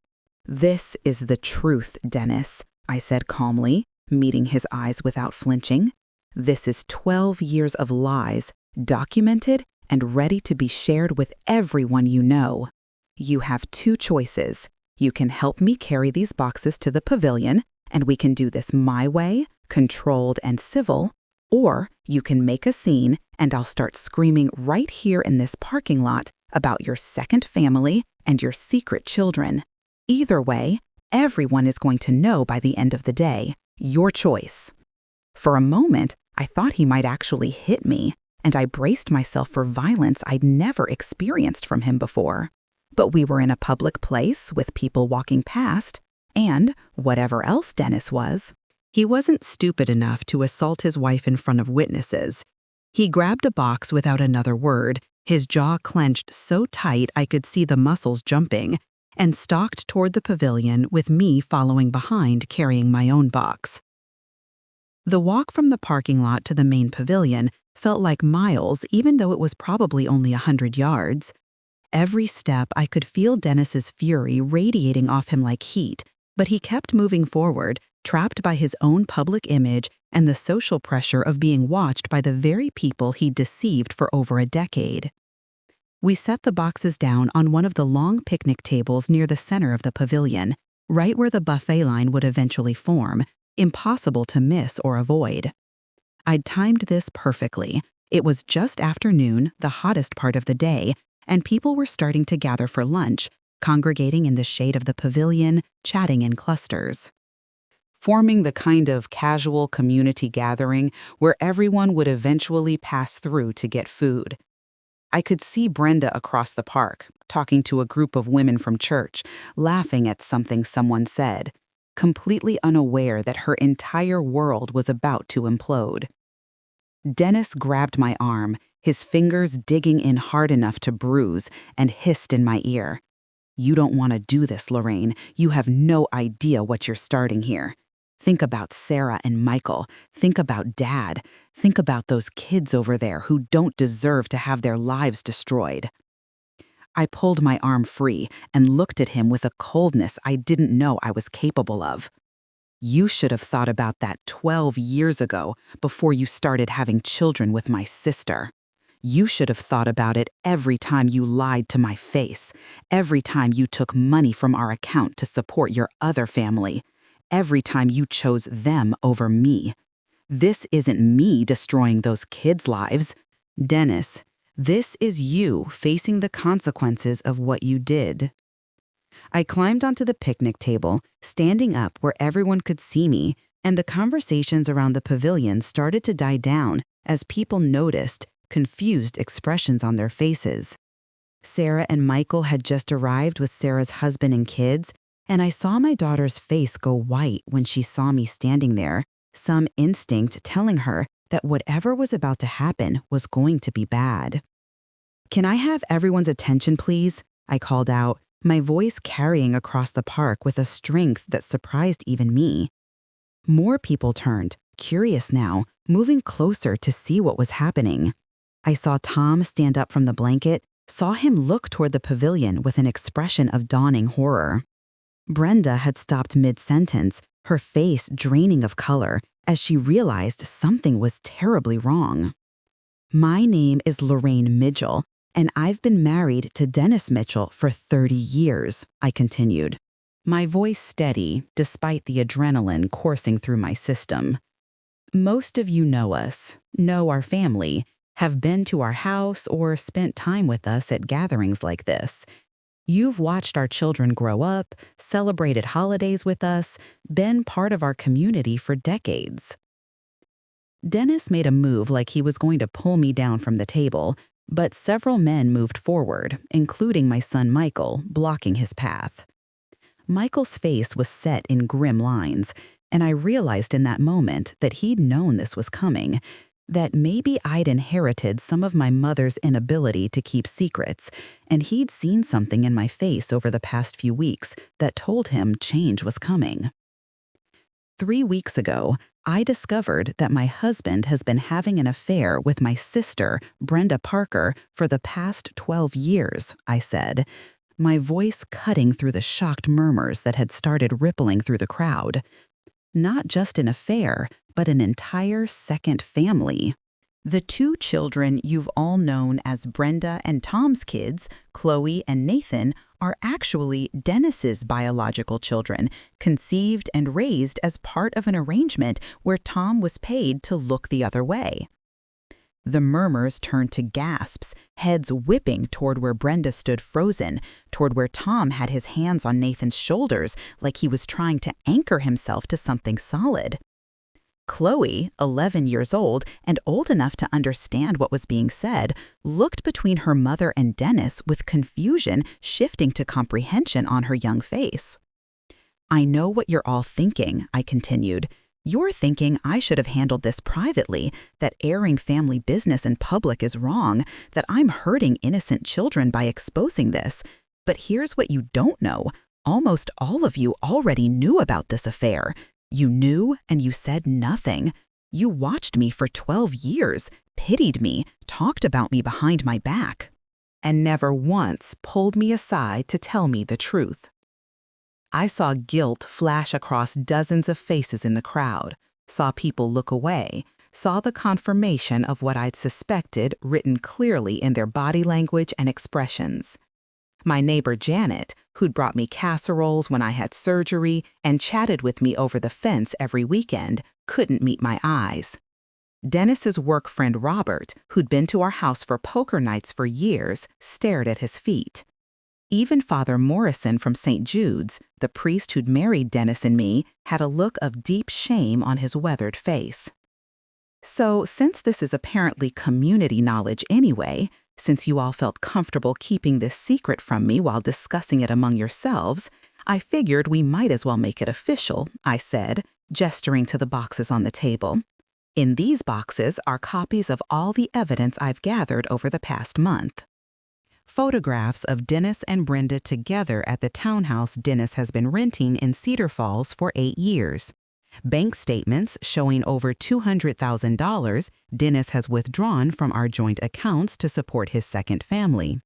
"This is the truth, Dennis," I said calmly, meeting his eyes without flinching. "This is 12 years of lies, documented and ready to be shared with everyone you know. You have 2 choices. You can help me carry these boxes to the pavilion, and we can do this my way, controlled and civil, or you can make a scene and I'll start screaming right here in this parking lot about your second family and your secret children. Either way, everyone is going to know by the end of the day. Your choice." For a moment, I thought he might actually hit me, and I braced myself for violence I'd never experienced from him before. But we were in a public place with people walking past, and whatever else Dennis was, he wasn't stupid enough to assault his wife in front of witnesses. He grabbed a box without another word, his jaw clenched so tight I could see the muscles jumping, and stalked toward the pavilion with me following behind carrying my own box. The walk from the parking lot to the main pavilion felt like miles, even though it was probably only 100 yards. Every step I could feel Dennis's fury radiating off him like heat, but he kept moving forward, trapped by his own public image and the social pressure of being watched by the very people he'd deceived for over a decade. We set the boxes down on one of the long picnic tables near the center of the pavilion, right where the buffet line would eventually form, impossible to miss or avoid. I'd timed this perfectly. It was just after noon, the hottest part of the day, and people were starting to gather for lunch, congregating in the shade of the pavilion, chatting in clusters, forming the kind of casual community gathering where everyone would eventually pass through to get food. I could see Brenda across the park, talking to a group of women from church, laughing at something someone said, completely unaware that her entire world was about to implode. Dennis grabbed my arm, his fingers digging in hard enough to bruise, and hissed in my ear. "You don't want to do this, Lorraine. You have no idea what you're starting here. Think about Sarah and Michael. Think about Dad. Think about those kids over there who don't deserve to have their lives destroyed." I pulled my arm free and looked at him with a coldness I didn't know I was capable of. "You should have thought about that 12 years ago before you started having children with my sister. You should have thought about it every time you lied to my face, every time you took money from our account to support your other family, every time you chose them over me. This isn't me destroying those kids' lives. Dennis, this is you facing the consequences of what you did." I climbed onto the picnic table, standing up where everyone could see me, and the conversations around the pavilion started to die down as people noticed confused expressions on their faces. Sarah and Michael had just arrived with Sarah's husband and kids, and I saw my daughter's face go white when she saw me standing there, some instinct telling her that whatever was about to happen was going to be bad. "Can I have everyone's attention, please?" I called out, my voice carrying across the park with a strength that surprised even me. More people turned, curious now, moving closer to see what was happening. I saw Tom stand up from the blanket, saw him look toward the pavilion with an expression of dawning horror. Brenda had stopped mid-sentence, her face draining of color, as she realized something was terribly wrong. "My name is Lorraine Mitchell, and I've been married to Dennis Mitchell for 30 years, I continued, my voice steady despite the adrenaline coursing through my system. "Most of you know us, know our family, have been to our house or spent time with us at gatherings like this. You've watched our children grow up, celebrated holidays with us, been part of our community for decades." Dennis made a move like he was going to pull me down from the table, but several men moved forward, including my son Michael, blocking his path. Michael's face was set in grim lines, and I realized in that moment that he'd known this was coming, that maybe I'd inherited some of my mother's inability to keep secrets, and he'd seen something in my face over the past few weeks that told him change was coming. 3 weeks ago, I discovered that my husband has been having an affair with my sister, Brenda Parker, for the past 12 years, I said, my voice cutting through the shocked murmurs that had started rippling through the crowd. Not just an affair, but an entire second family. The 2 children you've all known as Brenda and Tom's kids, Chloe and Nathan, are actually Dennis's biological children, conceived and raised as part of an arrangement where Tom was paid to look the other way. The murmurs turned to gasps, heads whipping toward where Brenda stood frozen, toward where Tom had his hands on Nathan's shoulders like he was trying to anchor himself to something solid. Chloe, 11 years old and old enough to understand what was being said, looked between her mother and Dennis with confusion shifting to comprehension on her young face. "I know what you're all thinking," I continued. "You're thinking I should have handled this privately, that airing family business in public is wrong, that I'm hurting innocent children by exposing this. But here's what you don't know. Almost all of you already knew about this affair. You knew and you said nothing. You watched me for 12 years, pitied me, talked about me behind my back, and never once pulled me aside to tell me the truth." I saw guilt flash across dozens of faces in the crowd, saw people look away, saw the confirmation of what I'd suspected written clearly in their body language and expressions. My neighbor Janet, who'd brought me casseroles when I had surgery and chatted with me over the fence every weekend, couldn't meet my eyes. Dennis's work friend Robert, who'd been to our house for poker nights for years, stared at his feet. Even Father Morrison from St. Jude's, the priest who'd married Dennis and me, had a look of deep shame on his weathered face. So, since this is apparently community knowledge anyway, since you all felt comfortable keeping this secret from me while discussing it among yourselves, I figured we might as well make it official, I said, gesturing to the boxes on the table. In these boxes are copies of all the evidence I've gathered over the past month. Photographs of Dennis and Brenda together at the townhouse Dennis has been renting in Cedar Falls for 8 years. Bank statements showing over $200,000 Dennis has withdrawn from our joint accounts to support his second family.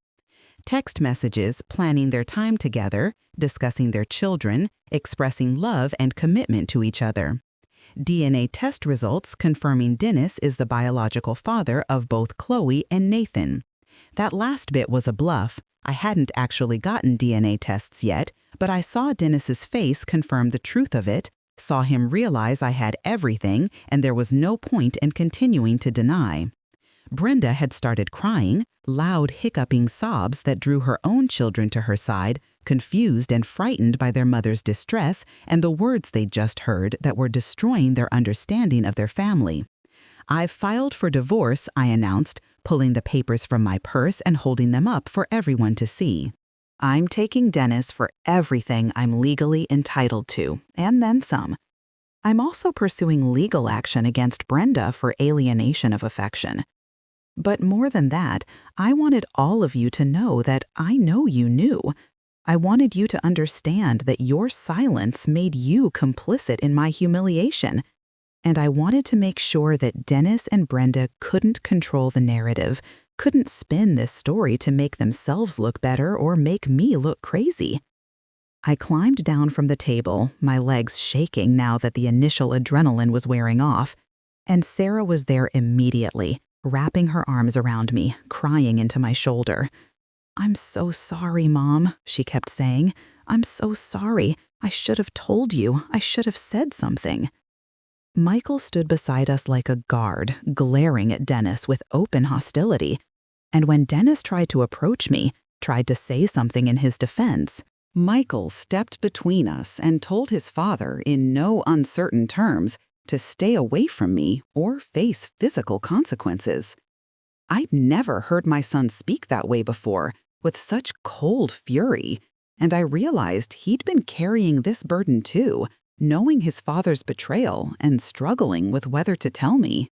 Text messages planning their time together, discussing their children, expressing love and commitment to each other. DNA test results confirming Dennis is the biological father of both Chloe and Nathan. That last bit was a bluff. I hadn't actually gotten DNA tests yet, but I saw Dennis's face confirm the truth of it, saw him realize I had everything and there was no point in continuing to deny. Brenda had started crying, loud hiccuping sobs that drew her own children to her side, confused and frightened by their mother's distress and the words they'd just heard that were destroying their understanding of their family. "I've filed for divorce," I announced, pulling the papers from my purse and holding them up for everyone to see. "I'm taking Dennis for everything I'm legally entitled to, and then some. I'm also pursuing legal action against Brenda for alienation of affection." But more than that, I wanted all of you to know that I know you knew. I wanted you to understand that your silence made you complicit in my humiliation. And I wanted to make sure that Dennis and Brenda couldn't control the narrative, couldn't spin this story to make themselves look better or make me look crazy. I climbed down from the table, my legs shaking now that the initial adrenaline was wearing off, and Sarah was there immediately, wrapping her arms around me, crying into my shoulder. "I'm so sorry, Mom," she kept saying. "I'm so sorry. I should have told you. I should have said something." Michael stood beside us like a guard, glaring at Dennis with open hostility. And when Dennis tried to approach me, tried to say something in his defense, Michael stepped between us and told his father in no uncertain terms to stay away from me or face physical consequences. I'd never heard my son speak that way before, with such cold fury, and I realized he'd been carrying this burden too, knowing his father's betrayal and struggling with whether to tell me.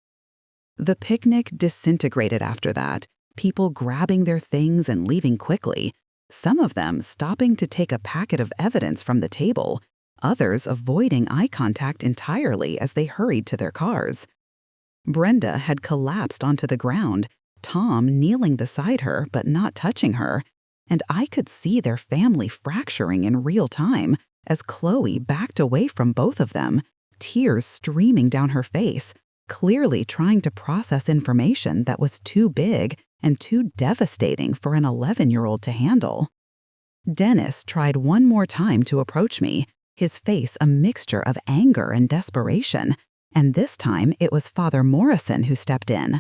The picnic disintegrated after that, people grabbing their things and leaving quickly, some of them stopping to take a packet of evidence from the table, others avoiding eye contact entirely as they hurried to their cars. Brenda had collapsed onto the ground, Tom kneeling beside her but not touching her, and I could see their family fracturing in real time as Chloe backed away from both of them, tears streaming down her face, clearly trying to process information that was too big and too devastating for an 11-year-old to handle. Dennis tried one more time to approach me, his face a mixture of anger and desperation, and this time it was Father Morrison who stepped in,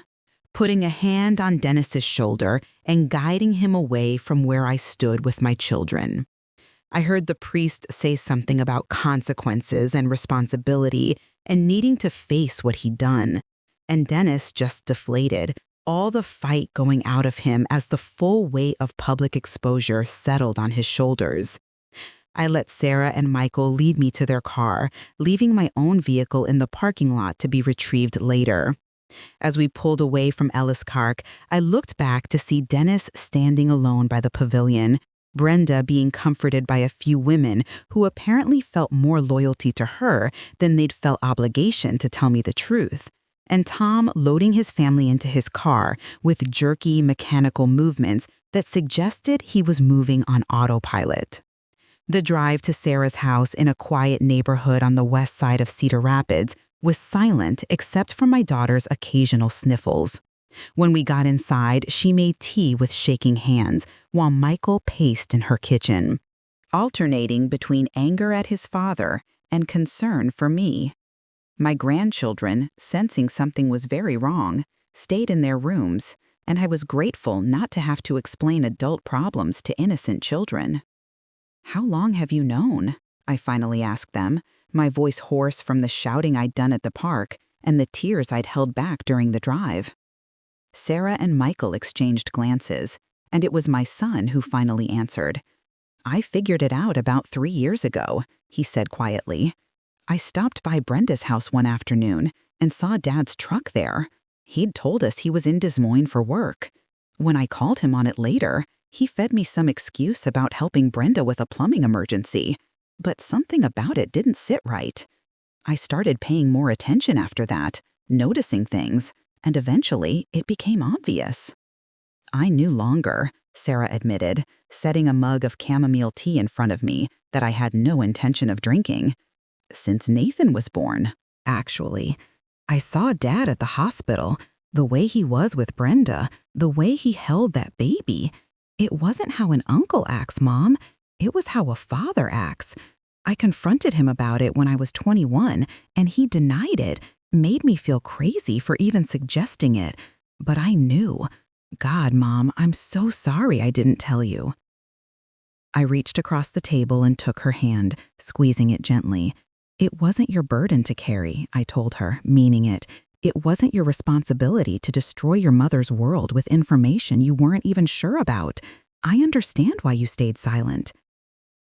putting a hand on Dennis's shoulder and guiding him away from where I stood with my children. I heard the priest say something about consequences and responsibility and needing to face what he'd done. And Dennis just deflated, all the fight going out of him as the full weight of public exposure settled on his shoulders. I let Sarah and Michael lead me to their car, leaving my own vehicle in the parking lot to be retrieved later. As we pulled away from Ellis Park, I looked back to see Dennis standing alone by the pavilion, Brenda being comforted by a few women who apparently felt more loyalty to her than they'd felt obligation to tell me the truth, and Tom loading his family into his car with jerky mechanical movements that suggested he was moving on autopilot. The drive to Sarah's house in a quiet neighborhood on the west side of Cedar Rapids was silent except for my daughter's occasional sniffles. When we got inside, she made tea with shaking hands, while Michael paced in her kitchen, alternating between anger at his father and concern for me. My grandchildren, sensing something was very wrong, stayed in their rooms, and I was grateful not to have to explain adult problems to innocent children. "How long have you known?" I finally asked them, my voice hoarse from the shouting I'd done at the park and the tears I'd held back during the drive. Sarah and Michael exchanged glances, and it was my son who finally answered. "I figured it out about 3 years ago," he said quietly. "I stopped by Brenda's house one afternoon and saw Dad's truck there. He'd told us he was in Des Moines for work. When I called him on it later, he fed me some excuse about helping Brenda with a plumbing emergency, but something about it didn't sit right. I started paying more attention after that, noticing things, and eventually it became obvious." "I knew longer," Sarah admitted, setting a mug of chamomile tea in front of me that I had no intention of drinking. "Since Nathan was born, actually. I saw Dad at the hospital, the way he was with Brenda, the way he held that baby. It wasn't how an uncle acts, Mom. It was how a father acts. I confronted him about it when I was 21, and he denied it, made me feel crazy for even suggesting it. But I knew. God, Mom, I'm so sorry I didn't tell you." I reached across the table and took her hand, squeezing it gently. "It wasn't your burden to carry," I told her, meaning it. "It wasn't your responsibility to destroy your mother's world with information you weren't even sure about. I understand why you stayed silent."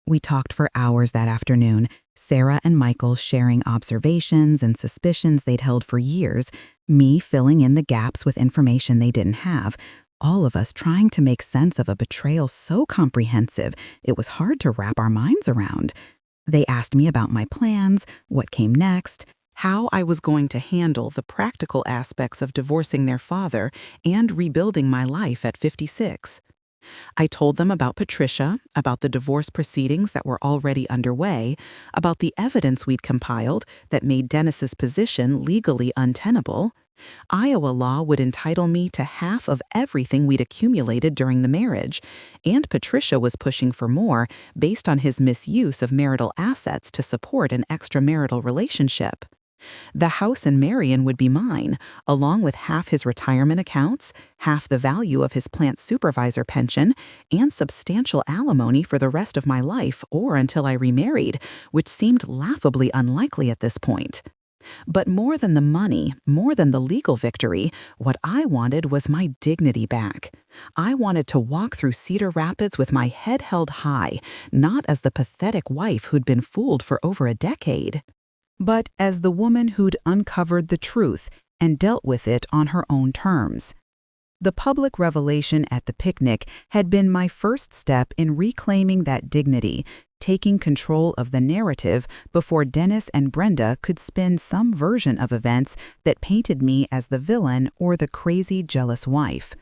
We talked for hours that afternoon, Sarah and Michael sharing observations and suspicions they'd held for years, me filling in the gaps with information they didn't have, all of us trying to make sense of a betrayal so comprehensive it was hard to wrap our minds around. They asked me about my plans, what came next, how I was going to handle the practical aspects of divorcing their father and rebuilding my life at 56. I told them about Patricia, about the divorce proceedings that were already underway, about the evidence we'd compiled that made Dennis's position legally untenable. Iowa law would entitle me to half of everything we'd accumulated during the marriage, and Patricia was pushing for more based on his misuse of marital assets to support an extramarital relationship. The house in Marion would be mine, along with half his retirement accounts, half the value of his plant supervisor pension, and substantial alimony for the rest of my life or until I remarried, which seemed laughably unlikely at this point. But more than the money, more than the legal victory, what I wanted was my dignity back. I wanted to walk through Cedar Rapids with my head held high, not as the pathetic wife who'd been fooled for over a decade, but as the woman who'd uncovered the truth and dealt with it on her own terms. The public revelation at the picnic had been my first step in reclaiming that dignity, taking control of the narrative before Dennis and Brenda could spin some version of events that painted me as the villain or the crazy, jealous wife.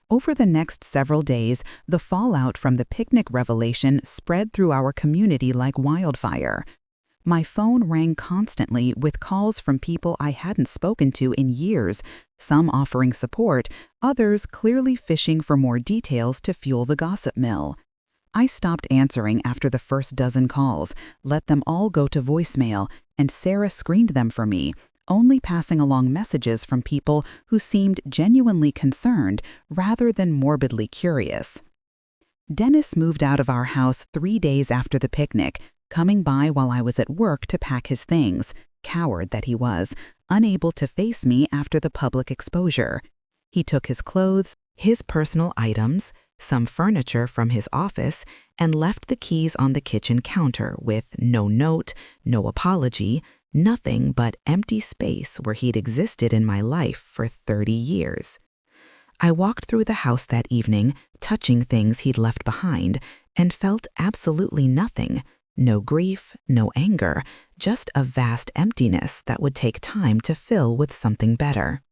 Over the next several days, the fallout from the picnic revelation spread through our community like wildfire. My phone rang constantly with calls from people I hadn't spoken to in years, some offering support, others clearly fishing for more details to fuel the gossip mill. I stopped answering after the first dozen calls, let them all go to voicemail, and Sarah screened them for me, only passing along messages from people who seemed genuinely concerned rather than morbidly curious. Dennis moved out of our house 3 days after the picnic, coming by while I was at work to pack his things, coward that he was, unable to face me after the public exposure. He took his clothes, his personal items, some furniture from his office, and left the keys on the kitchen counter with no note, no apology, nothing but empty space where he'd existed in my life for 30 years. I walked through the house that evening, touching things he'd left behind, and felt absolutely nothing. No grief, no anger, just a vast emptiness that would take time to fill with something better.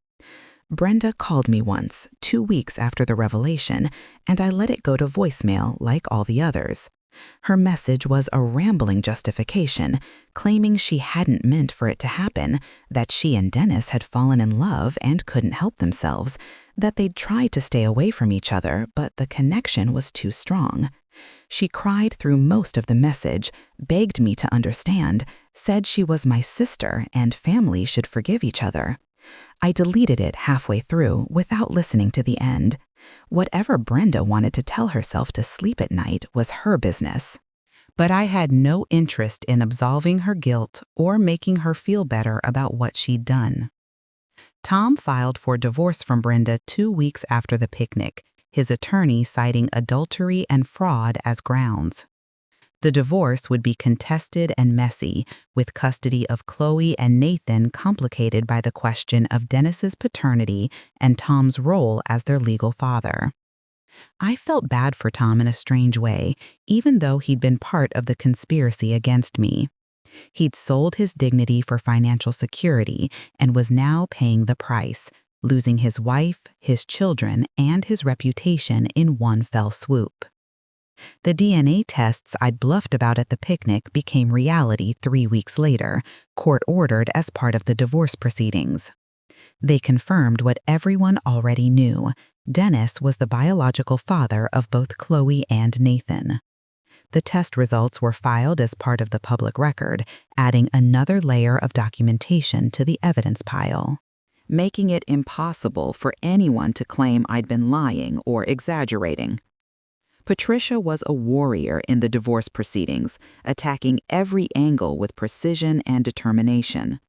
Brenda called me once, 2 weeks after the revelation, and I let it go to voicemail like all the others. Her message was a rambling justification, claiming she hadn't meant for it to happen, that she and Dennis had fallen in love and couldn't help themselves, that they'd tried to stay away from each other, but the connection was too strong. She cried through most of the message, begged me to understand, said she was my sister and family should forgive each other. I deleted it halfway through without listening to the end. Whatever Brenda wanted to tell herself to sleep at night was her business. But I had no interest in absolving her guilt or making her feel better about what she'd done. Tom filed for divorce from Brenda 2 weeks after the picnic, his attorney citing adultery and fraud as grounds. The divorce would be contested and messy, with custody of Chloe and Nathan complicated by the question of Dennis's paternity and Tom's role as their legal father. I felt bad for Tom in a strange way, even though he'd been part of the conspiracy against me. He'd sold his dignity for financial security and was now paying the price, losing his wife, his children, and his reputation in one fell swoop. The DNA tests I'd bluffed about at the picnic became reality 3 weeks later, court-ordered as part of the divorce proceedings. They confirmed what everyone already knew. Dennis was the biological father of both Chloe and Nathan. The test results were filed as part of the public record, adding another layer of documentation to the evidence pile, making it impossible for anyone to claim I'd been lying or exaggerating. Patricia was a warrior in the divorce proceedings, attacking every angle with precision and determination.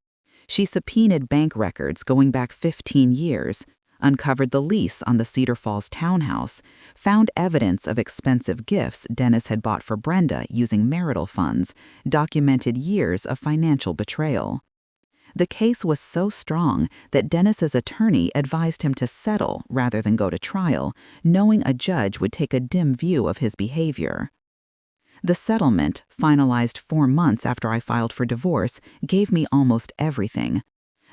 She subpoenaed bank records going back 15 years, uncovered the lease on the Cedar Falls townhouse, found evidence of expensive gifts Dennis had bought for Brenda using marital funds, documented years of financial betrayal. The case was so strong that Dennis's attorney advised him to settle rather than go to trial, knowing a judge would take a dim view of his behavior. The settlement, finalized 4 months after I filed for divorce, gave me almost everything.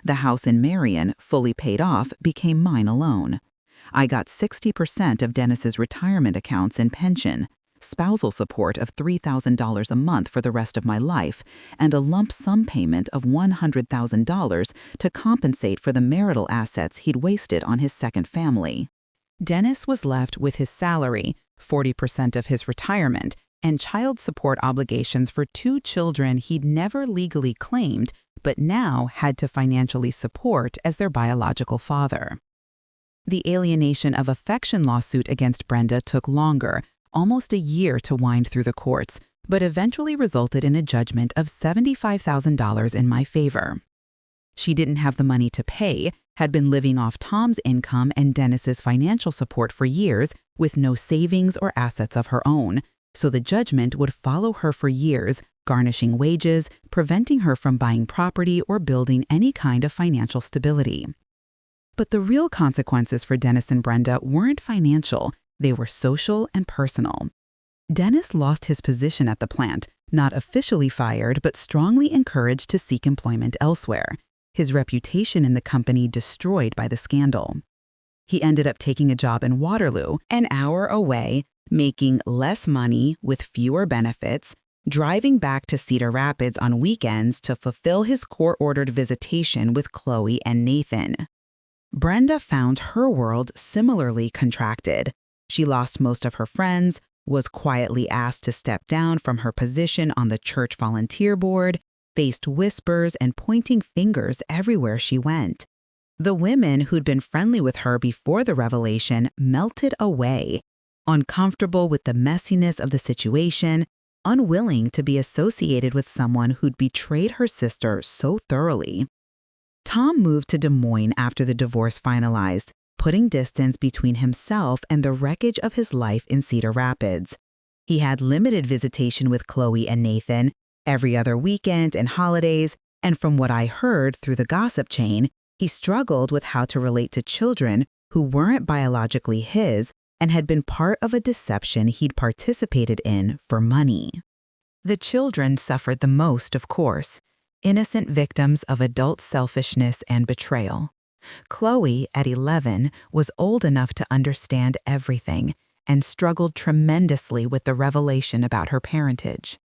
The house in Marion, fully paid off, became mine alone. I got 60% of Dennis's retirement accounts and pension, spousal support of $3,000 a month for the rest of my life, and a lump sum payment of $100,000 to compensate for the marital assets he'd wasted on his second family. Dennis was left with his salary, 40% of his retirement, and child support obligations for 2 children he'd never legally claimed but now had to financially support as their biological father. The alienation of affection lawsuit against Brenda took longer, almost a year to wind through the courts, but eventually resulted in a judgment of $75,000 in my favor. She didn't have the money to pay, had been living off Tom's income and Dennis's financial support for years with no savings or assets of her own, so the judgment would follow her for years, garnishing wages, preventing her from buying property or building any kind of financial stability. But the real consequences for Dennis and Brenda weren't financial, they were social and personal. Dennis lost his position at the plant, not officially fired but strongly encouraged to seek employment elsewhere, his reputation in the company destroyed by the scandal. He ended up taking a job in Waterloo, an hour away, making less money with fewer benefits, driving back to Cedar Rapids on weekends to fulfill his court-ordered visitation with Chloe and Nathan. Brenda found her world similarly contracted. She lost most of her friends, was quietly asked to step down from her position on the church volunteer board, faced whispers and pointing fingers everywhere she went. The women who'd been friendly with her before the revelation melted away, uncomfortable with the messiness of the situation, unwilling to be associated with someone who'd betrayed her sister so thoroughly. Tom moved to Des Moines after the divorce finalized, putting distance between himself and the wreckage of his life in Cedar Rapids. He had limited visitation with Chloe and Nathan, every other weekend and holidays, and from what I heard through the gossip chain, he struggled with how to relate to children who weren't biologically his and had been part of a deception he'd participated in for money. The children suffered the most, of course, innocent victims of adult selfishness and betrayal. Chloe, at 11, was old enough to understand everything and struggled tremendously with the revelation about her parentage.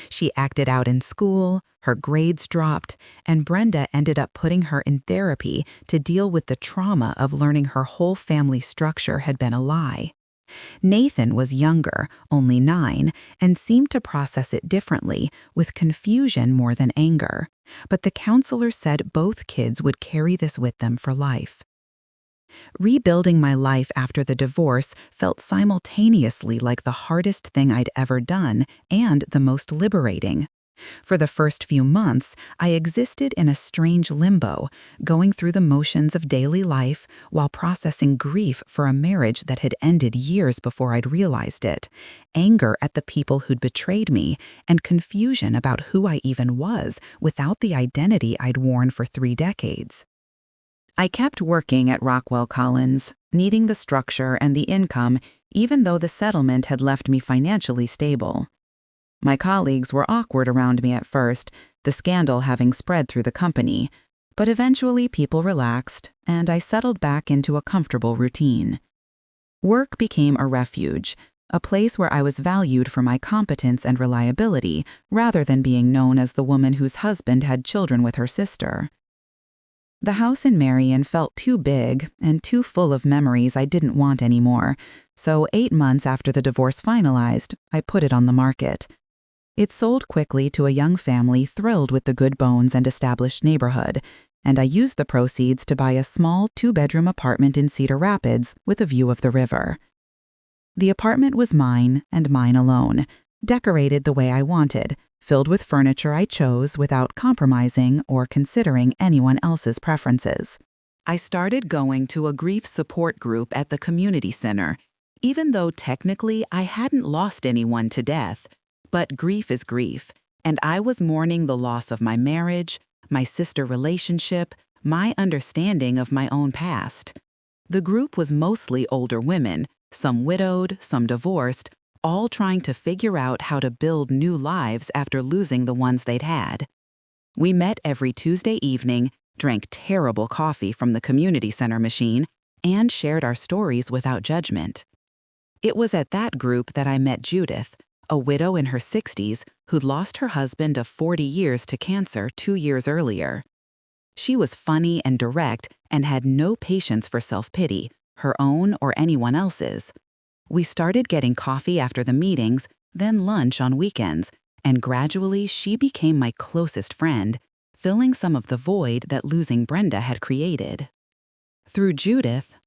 She acted out in school, her grades dropped, and Brenda ended up putting her in therapy to deal with the trauma of learning her whole family structure had been a lie. Nathan was younger, only 9, and seemed to process it differently, with confusion more than anger. But the counselor said both kids would carry this with them for life. Rebuilding my life after the divorce felt simultaneously like the hardest thing I'd ever done and the most liberating. For the first few months, I existed in a strange limbo, going through the motions of daily life while processing grief for a marriage that had ended years before I'd realized it, anger at the people who'd betrayed me, and confusion about who I even was without the identity I'd worn for 3 decades. I kept working at Rockwell Collins, needing the structure and the income, even though the settlement had left me financially stable. My colleagues were awkward around me at first, the scandal having spread through the company, but eventually people relaxed, and I settled back into a comfortable routine. Work became a refuge, a place where I was valued for my competence and reliability, rather than being known as the woman whose husband had children with her sister. The house in Marion felt too big and too full of memories I didn't want anymore, so 8 months after the divorce finalized, I put it on the market. It sold quickly to a young family thrilled with the good bones and established neighborhood, and I used the proceeds to buy a small 2-bedroom apartment in Cedar Rapids with a view of the river. The apartment was mine and mine alone, decorated the way I wanted, filled with furniture I chose without compromising or considering anyone else's preferences. I started going to a grief support group at the community center, even though technically I hadn't lost anyone to death. But grief is grief, and I was mourning the loss of my marriage, my sister relationship, my understanding of my own past. The group was mostly older women, some widowed, some divorced, all trying to figure out how to build new lives after losing the ones they'd had. We met every Tuesday evening, drank terrible coffee from the community center machine, and shared our stories without judgment. It was at that group that I met Judith, a widow in her 60s who'd lost her husband of 40 years to cancer 2 years earlier. She was funny and direct and had no patience for self-pity, her own or anyone else's. We started getting coffee after the meetings, then lunch on weekends, and gradually she became my closest friend, filling some of the void that losing Brenda had created. Through Judith,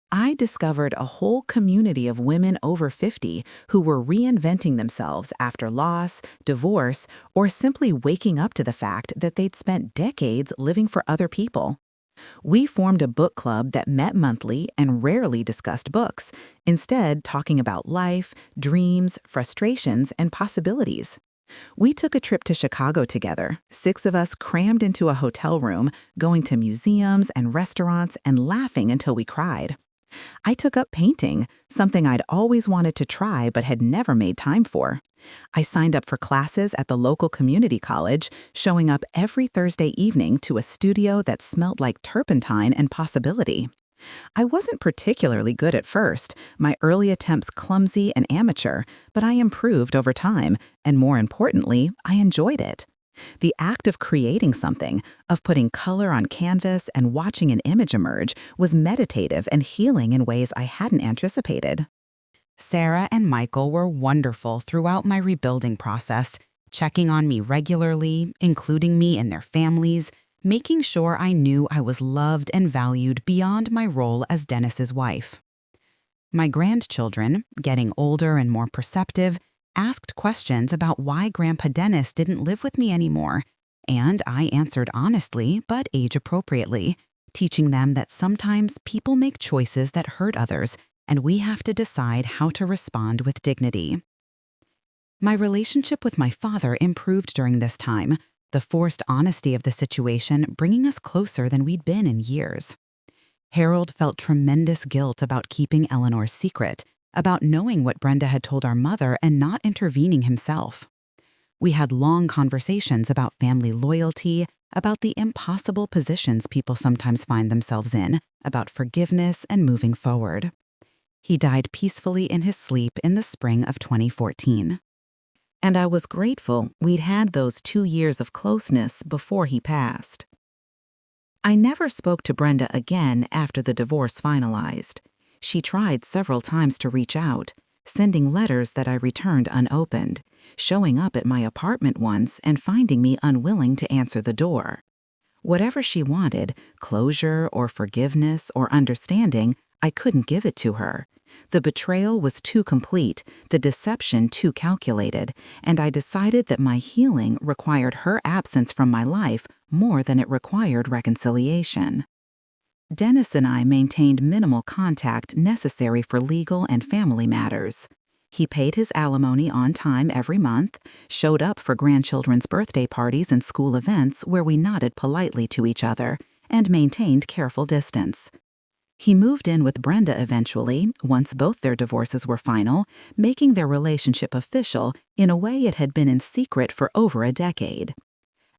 I discovered a whole community of women over 50 who were reinventing themselves after loss, divorce, or simply waking up to the fact that they'd spent decades living for other people. We formed a book club that met monthly and rarely discussed books, instead talking about life, dreams, frustrations, and possibilities. We took a trip to Chicago together, 6 of us crammed into a hotel room, going to museums and restaurants and laughing until we cried. I took up painting, something I'd always wanted to try but had never made time for. I signed up for classes at the local community college, showing up every Thursday evening to a studio that smelled like turpentine and possibility. I wasn't particularly good at first, my early attempts clumsy and amateur, but I improved over time, and more importantly, I enjoyed it. The act of creating something, of putting color on canvas and watching an image emerge, was meditative and healing in ways I hadn't anticipated. Sarah and Michael were wonderful throughout my rebuilding process, checking on me regularly, including me in their families, making sure I knew I was loved and valued beyond my role as Dennis's wife. My grandchildren, getting older and more perceptive, asked questions about why Grandpa Dennis didn't live with me anymore, and I answered honestly but age-appropriately, teaching them that sometimes people make choices that hurt others, and we have to decide how to respond with dignity. My relationship with my father improved during this time, the forced honesty of the situation bringing us closer than we'd been in years. Harold felt tremendous guilt about keeping Eleanor's secret, about knowing what Brenda had told our mother and not intervening himself. We had long conversations about family loyalty, about the impossible positions people sometimes find themselves in, about forgiveness and moving forward. He died peacefully in his sleep in the spring of 2014. And I was grateful we'd had those 2 years of closeness before he passed. I never spoke to Brenda again after the divorce finalized. She tried several times to reach out, sending letters that I returned unopened, showing up at my apartment once and finding me unwilling to answer the door. Whatever she wanted, closure or forgiveness or understanding, I couldn't give it to her. The betrayal was too complete, the deception too calculated, and I decided that my healing required her absence from my life more than it required reconciliation. Dennis and I maintained minimal contact necessary for legal and family matters. He paid his alimony on time every month, showed up for grandchildren's birthday parties and school events where we nodded politely to each other, and maintained careful distance. He moved in with Brenda eventually, once both their divorces were final, making their relationship official in a way it had been in secret for over a decade.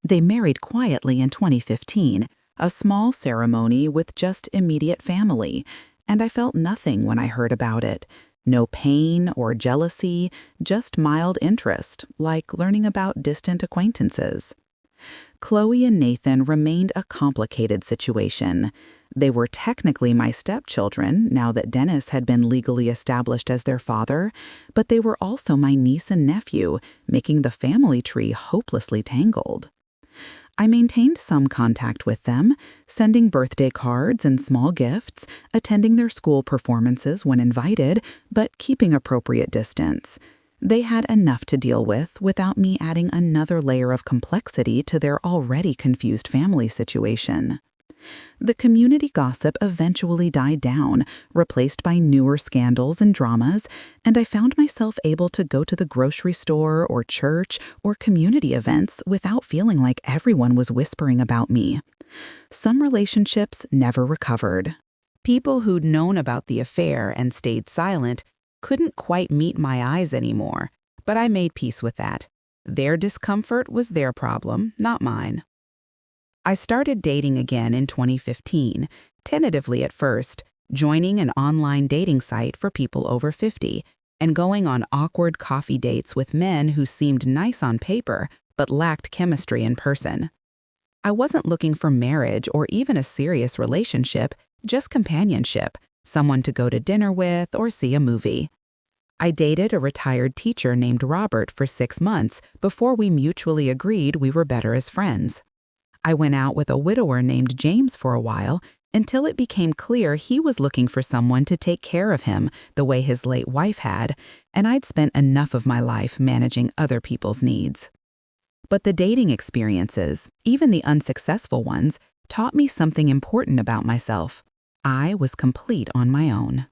They married quietly in 2015, a small ceremony with just immediate family, and I felt nothing when I heard about it. No pain or jealousy, just mild interest, like learning about distant acquaintances. Chloe and Nathan remained a complicated situation. They were technically my stepchildren, now that Dennis had been legally established as their father, but they were also my niece and nephew, making the family tree hopelessly tangled. I maintained some contact with them, sending birthday cards and small gifts, attending their school performances when invited, but keeping appropriate distance. They had enough to deal with without me adding another layer of complexity to their already confused family situation. The community gossip eventually died down, replaced by newer scandals and dramas, and I found myself able to go to the grocery store or church or community events without feeling like everyone was whispering about me. Some relationships never recovered. People who'd known about the affair and stayed silent couldn't quite meet my eyes anymore, but I made peace with that. Their discomfort was their problem, not mine. I started dating again in 2015, tentatively at first, joining an online dating site for people over 50 and going on awkward coffee dates with men who seemed nice on paper but lacked chemistry in person. I wasn't looking for marriage or even a serious relationship, just companionship, someone to go to dinner with or see a movie. I dated a retired teacher named Robert for 6 months before we mutually agreed we were better as friends. I went out with a widower named James for a while until it became clear he was looking for someone to take care of him the way his late wife had, and I'd spent enough of my life managing other people's needs. But the dating experiences, even the unsuccessful ones, taught me something important about myself. I was complete on my own.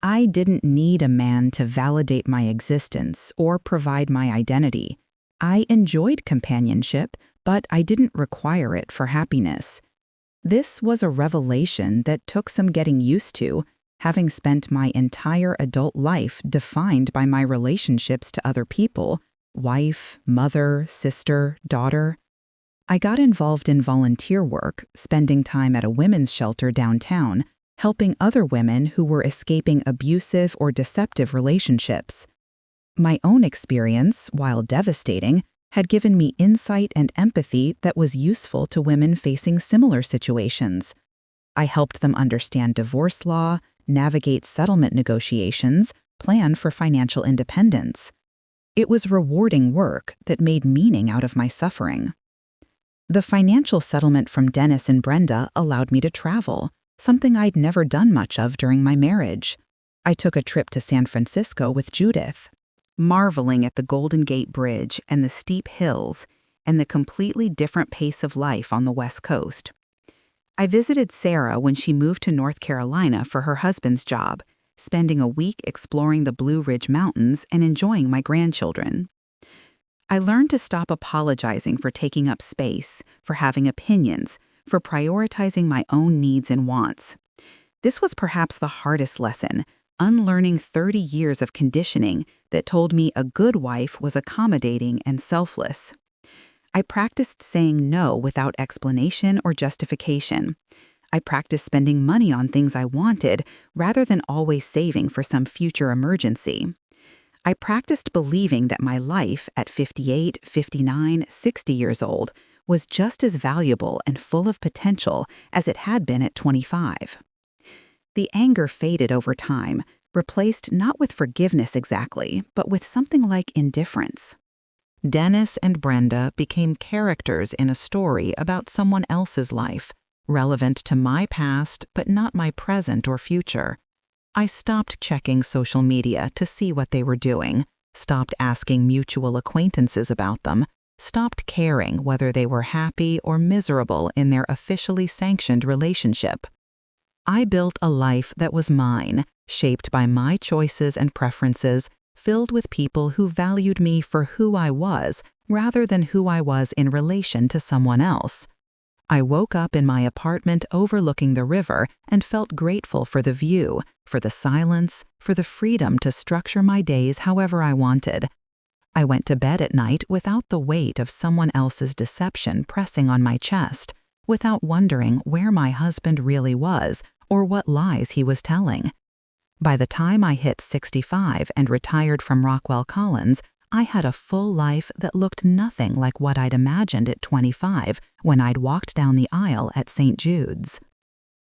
I didn't need a man to validate my existence or provide my identity. I enjoyed companionship, but I didn't require it for happiness. This was a revelation that took some getting used to, having spent my entire adult life defined by my relationships to other people, wife, mother, sister, daughter. I got involved in volunteer work, spending time at a women's shelter downtown, helping other women who were escaping abusive or deceptive relationships. My own experience, while devastating, had given me insight and empathy that was useful to women facing similar situations. I helped them understand divorce law, navigate settlement negotiations, plan for financial independence. It was rewarding work that made meaning out of my suffering. The financial settlement from Dennis and Brenda allowed me to travel, something I'd never done much of during my marriage. I took a trip to San Francisco with Judith, marveling at the Golden Gate Bridge and the steep hills and the completely different pace of life on the West Coast. I visited Sarah when she moved to North Carolina for her husband's job, spending a week exploring the Blue Ridge Mountains and enjoying my grandchildren. I learned to stop apologizing for taking up space, for having opinions, for prioritizing my own needs and wants. This was perhaps the hardest lesson, unlearning 30 years of conditioning that told me a good wife was accommodating and selfless. I practiced saying no without explanation or justification. I practiced spending money on things I wanted rather than always saving for some future emergency. I practiced believing that my life at 58, 59, 60 years old was just as valuable and full of potential as it had been at 25. The anger faded over time, replaced not with forgiveness exactly, but with something like indifference. Dennis and Brenda became characters in a story about someone else's life, relevant to my past but not my present or future. I stopped checking social media to see what they were doing, stopped asking mutual acquaintances about them, stopped caring whether they were happy or miserable in their officially sanctioned relationship. I built a life that was mine, shaped by my choices and preferences, filled with people who valued me for who I was rather than who I was in relation to someone else. I woke up in my apartment overlooking the river and felt grateful for the view, for the silence, for the freedom to structure my days however I wanted. I went to bed at night without the weight of someone else's deception pressing on my chest, without wondering where my husband really was or what lies he was telling. By the time I hit 65 and retired from Rockwell Collins, I had a full life that looked nothing like what I'd imagined at 25 when I'd walked down the aisle at St. Jude's.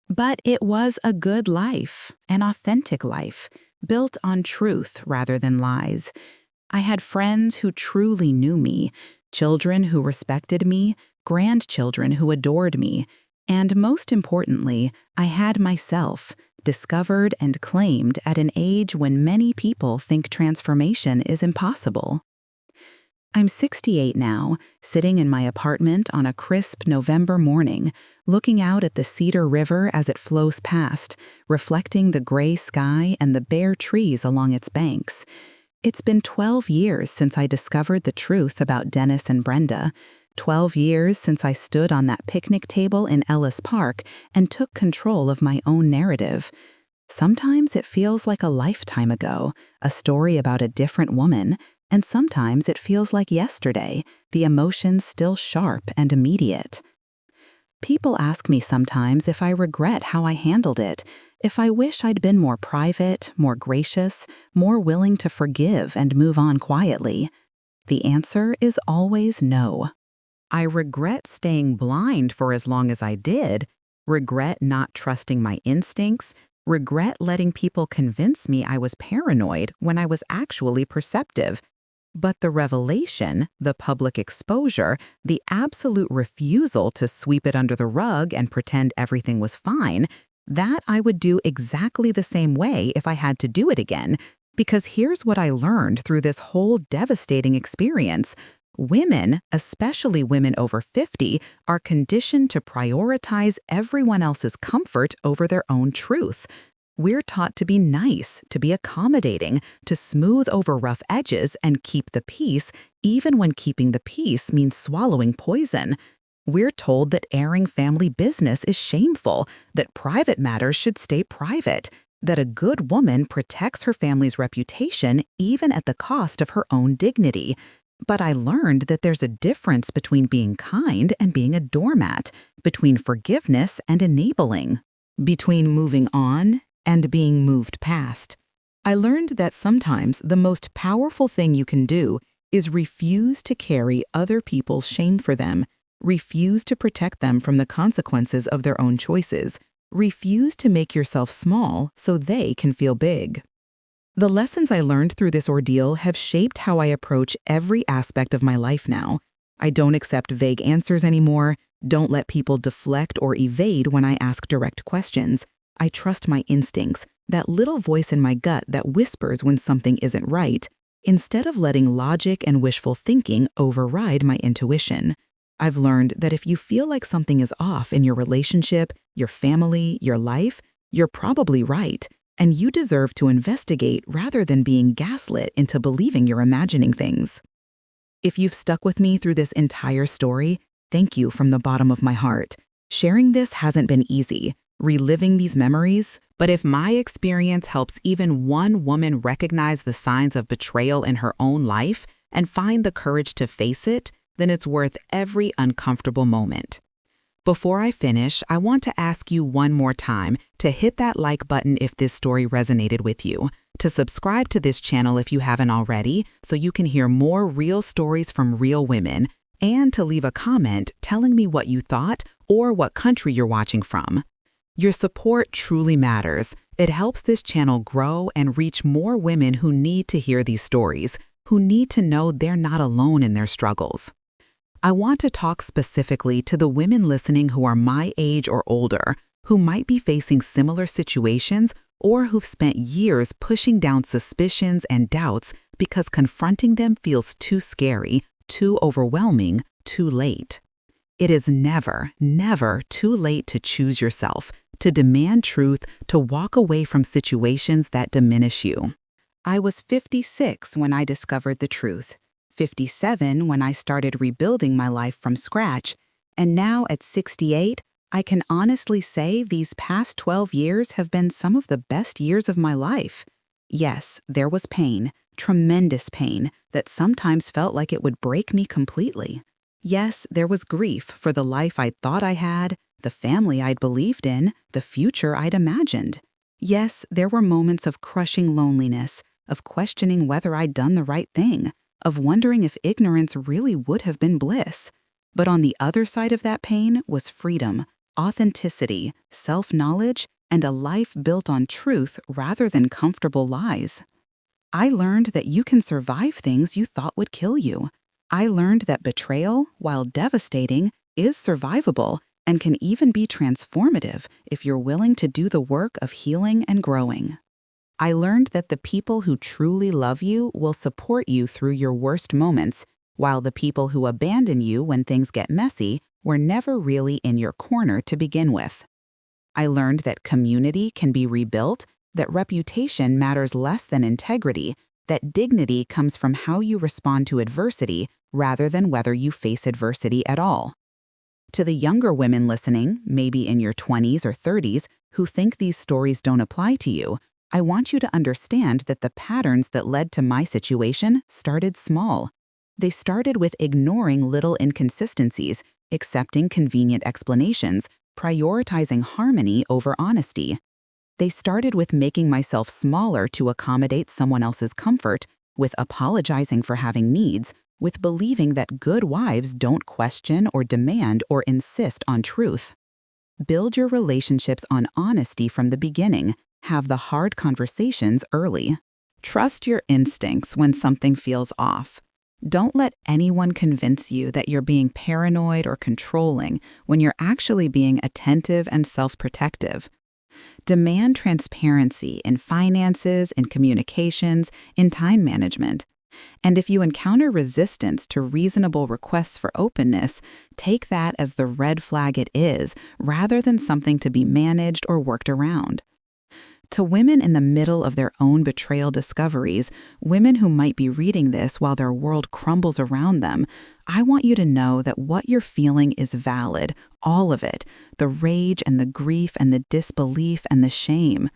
But it was a good life, an authentic life, built on truth rather than lies. I had friends who truly knew me, children who respected me, grandchildren who adored me, and most importantly, I had myself, discovered and claimed at an age when many people think transformation is impossible. I'm 68 now, sitting in my apartment on a crisp November morning, looking out at the Cedar River as it flows past, reflecting the gray sky and the bare trees along its banks. It's been 12 years since I discovered the truth about Dennis and Brenda, 12 years since I stood on that picnic table in Ellis Park and took control of my own narrative. Sometimes it feels like a lifetime ago, a story about a different woman, and sometimes it feels like yesterday, the emotions still sharp and immediate. People ask me sometimes if I regret how I handled it, if I wish I'd been more private, more gracious, more willing to forgive and move on quietly. The answer is always no. I regret staying blind for as long as I did, regret not trusting my instincts, regret letting people convince me I was paranoid when I was actually perceptive. But the revelation, the public exposure, the absolute refusal to sweep it under the rug and pretend everything was fine, that I would do exactly the same way if I had to do it again. Because here's what I learned through this whole devastating experience. Women, especially women over 50, are conditioned to prioritize everyone else's comfort over their own truth. We're taught to be nice, to be accommodating, to smooth over rough edges and keep the peace, even when keeping the peace means swallowing poison. We're told that airing family business is shameful, that private matters should stay private, that a good woman protects her family's reputation even at the cost of her own dignity. But I learned that there's a difference between being kind and being a doormat, between forgiveness and enabling, between moving on and being moved past. I learned that sometimes the most powerful thing you can do is refuse to carry other people's shame for them, refuse to protect them from the consequences of their own choices, refuse to make yourself small so they can feel big. The lessons I learned through this ordeal have shaped how I approach every aspect of my life now. I don't accept vague answers anymore, don't let people deflect or evade when I ask direct questions. I trust my instincts, that little voice in my gut that whispers when something isn't right, instead of letting logic and wishful thinking override my intuition. I've learned that if you feel like something is off in your relationship, your family, your life, you're probably right, and you deserve to investigate rather than being gaslit into believing you're imagining things. If you've stuck with me through this entire story, thank you from the bottom of my heart. Sharing this hasn't been easy, reliving these memories, but if my experience helps even one woman recognize the signs of betrayal in her own life and find the courage to face it, then it's worth every uncomfortable moment. Before I finish, I want to ask you one more time to hit that like button if this story resonated with you, to subscribe to this channel if you haven't already so you can hear more real stories from real women, and to leave a comment telling me what you thought or what country you're watching from. Your support truly matters. It helps this channel grow and reach more women who need to hear these stories, who need to know they're not alone in their struggles. I want to talk specifically to the women listening who are my age or older, who might be facing similar situations or who've spent years pushing down suspicions and doubts because confronting them feels too scary, too overwhelming, too late. It is never, never too late to choose yourself, to demand truth, to walk away from situations that diminish you. I was 56 when I discovered the truth, 57 when I started rebuilding my life from scratch, and now at 68, I can honestly say these past 12 years have been some of the best years of my life. Yes, there was pain, tremendous pain, that sometimes felt like it would break me completely. Yes, there was grief for the life I'd thought I had, the family I'd believed in, the future I'd imagined. Yes, there were moments of crushing loneliness, of questioning whether I'd done the right thing, of wondering if ignorance really would have been bliss. But on the other side of that pain was freedom, authenticity, self-knowledge, and a life built on truth rather than comfortable lies. I learned that you can survive things you thought would kill you. I learned that betrayal, while devastating, is survivable and can even be transformative if you're willing to do the work of healing and growing. I learned that the people who truly love you will support you through your worst moments, while the people who abandon you when things get messy were never really in your corner to begin with. I learned that community can be rebuilt, that reputation matters less than integrity, that dignity comes from how you respond to adversity rather than whether you face adversity at all. To the younger women listening, maybe in your 20s or 30s, who think these stories don't apply to you, I want you to understand that the patterns that led to my situation started small. They started with ignoring little inconsistencies, accepting convenient explanations, prioritizing harmony over honesty. They started with making myself smaller to accommodate someone else's comfort, with apologizing for having needs, with believing that good wives don't question or demand or insist on truth. Build your relationships on honesty from the beginning. Have the hard conversations early. Trust your instincts when something feels off. Don't let anyone convince you that you're being paranoid or controlling when you're actually being attentive and self-protective. Demand transparency in finances, in communications, in time management. And if you encounter resistance to reasonable requests for openness, take that as the red flag it is, rather than something to be managed or worked around. To women in the middle of their own betrayal discoveries, women who might be reading this while their world crumbles around them, I want you to know that what you're feeling is valid, all of it, the rage and the grief and the disbelief and the shame.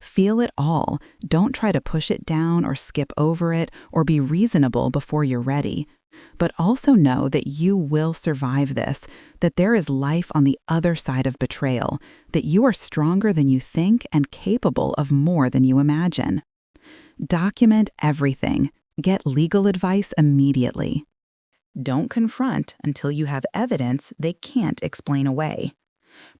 Feel it all. Don't try to push it down or skip over it or be reasonable before you're ready. But also know that you will survive this, that there is life on the other side of betrayal, that you are stronger than you think and capable of more than you imagine. Document everything. Get legal advice immediately. Don't confront until you have evidence they can't explain away.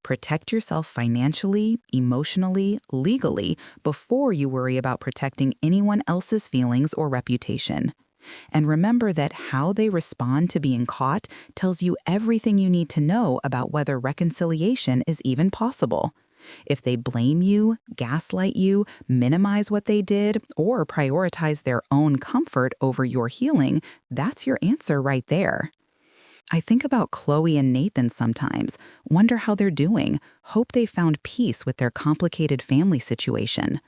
Protect yourself financially, emotionally, legally before you worry about protecting anyone else's feelings or reputation. And remember that how they respond to being caught tells you everything you need to know about whether reconciliation is even possible. If they blame you, gaslight you, minimize what they did, or prioritize their own comfort over your healing, that's your answer right there. I think about Chloe and Nathan sometimes, wonder how they're doing, hope they found peace with their complicated family situation.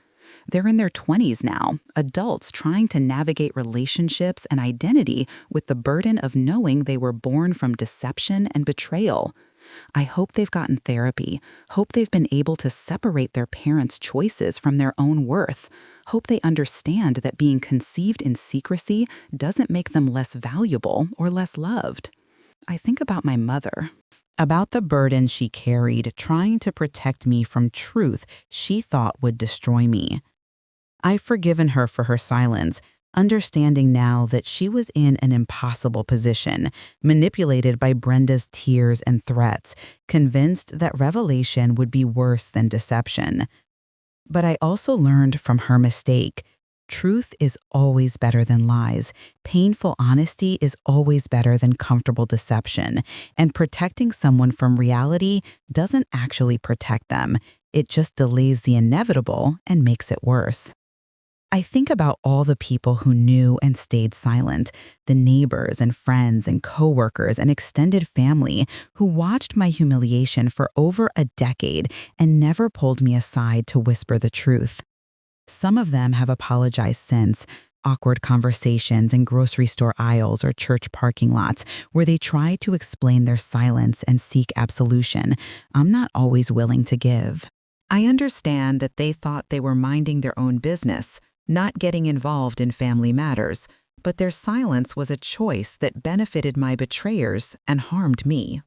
They're in their 20s now, adults trying to navigate relationships and identity with the burden of knowing they were born from deception and betrayal. I hope they've gotten therapy, hope they've been able to separate their parents' choices from their own worth, hope they understand that being conceived in secrecy doesn't make them less valuable or less loved. I think about my mother, about the burden she carried trying to protect me from truth she thought would destroy me. I've forgiven her for her silence, understanding now that she was in an impossible position, manipulated by Brenda's tears and threats, convinced that revelation would be worse than deception. But I also learned from her mistake. Truth is always better than lies. Painful honesty is always better than comfortable deception. And protecting someone from reality doesn't actually protect them. It just delays the inevitable and makes it worse. I think about all the people who knew and stayed silent, the neighbors and friends and coworkers and extended family who watched my humiliation for over a decade and never pulled me aside to whisper the truth. Some of them have apologized since, awkward conversations in grocery store aisles or church parking lots where they try to explain their silence and seek absolution. I'm not always willing to give. I understand that they thought they were minding their own business, not getting involved in family matters, but their silence was a choice that benefited my betrayers and harmed me.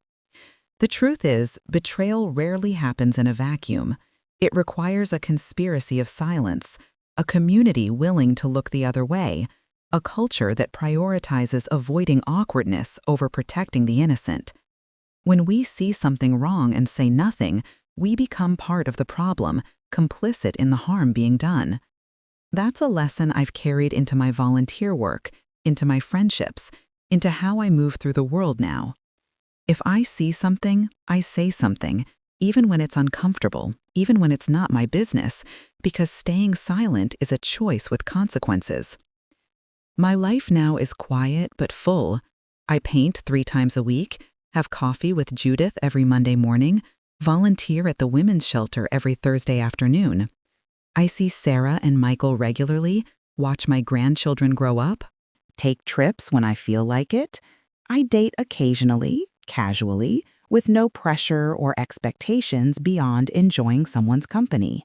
The truth is, betrayal rarely happens in a vacuum. It requires a conspiracy of silence, a community willing to look the other way, a culture that prioritizes avoiding awkwardness over protecting the innocent. When we see something wrong and say nothing, we become part of the problem, complicit in the harm being done. That's a lesson I've carried into my volunteer work, into my friendships, into how I move through the world now. If I see something, I say something, even when it's uncomfortable, even when it's not my business, because staying silent is a choice with consequences. My life now is quiet but full, I paint 3 times a week, have coffee with Judith every Monday morning, volunteer at the women's shelter every Thursday afternoon. I see Sarah and Michael regularly, watch my grandchildren grow up, take trips when I feel like it. I date occasionally, casually, with no pressure or expectations beyond enjoying someone's company.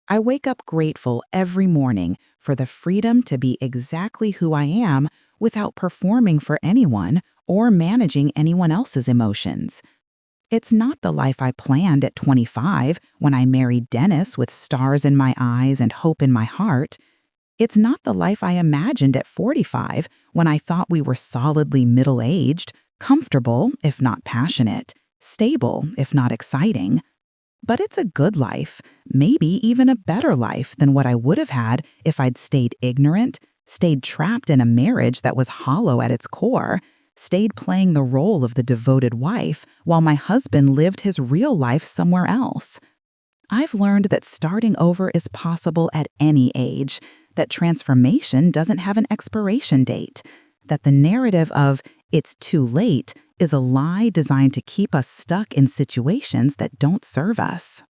I wake up grateful every morning for the freedom to be exactly who I am without performing for anyone or managing anyone else's emotions. It's not the life I planned at 25 when I married Dennis with stars in my eyes and hope in my heart. It's not the life I imagined at 45 when I thought we were solidly middle-aged, comfortable if not passionate, stable if not exciting. But it's a good life, maybe even a better life than what I would have had if I'd stayed ignorant, stayed trapped in a marriage that was hollow at its core, stayed playing the role of the devoted wife while my husband lived his real life somewhere else. I've learned that starting over is possible at any age, that transformation doesn't have an expiration date, that the narrative of "it's too late" is a lie designed to keep us stuck in situations that don't serve us.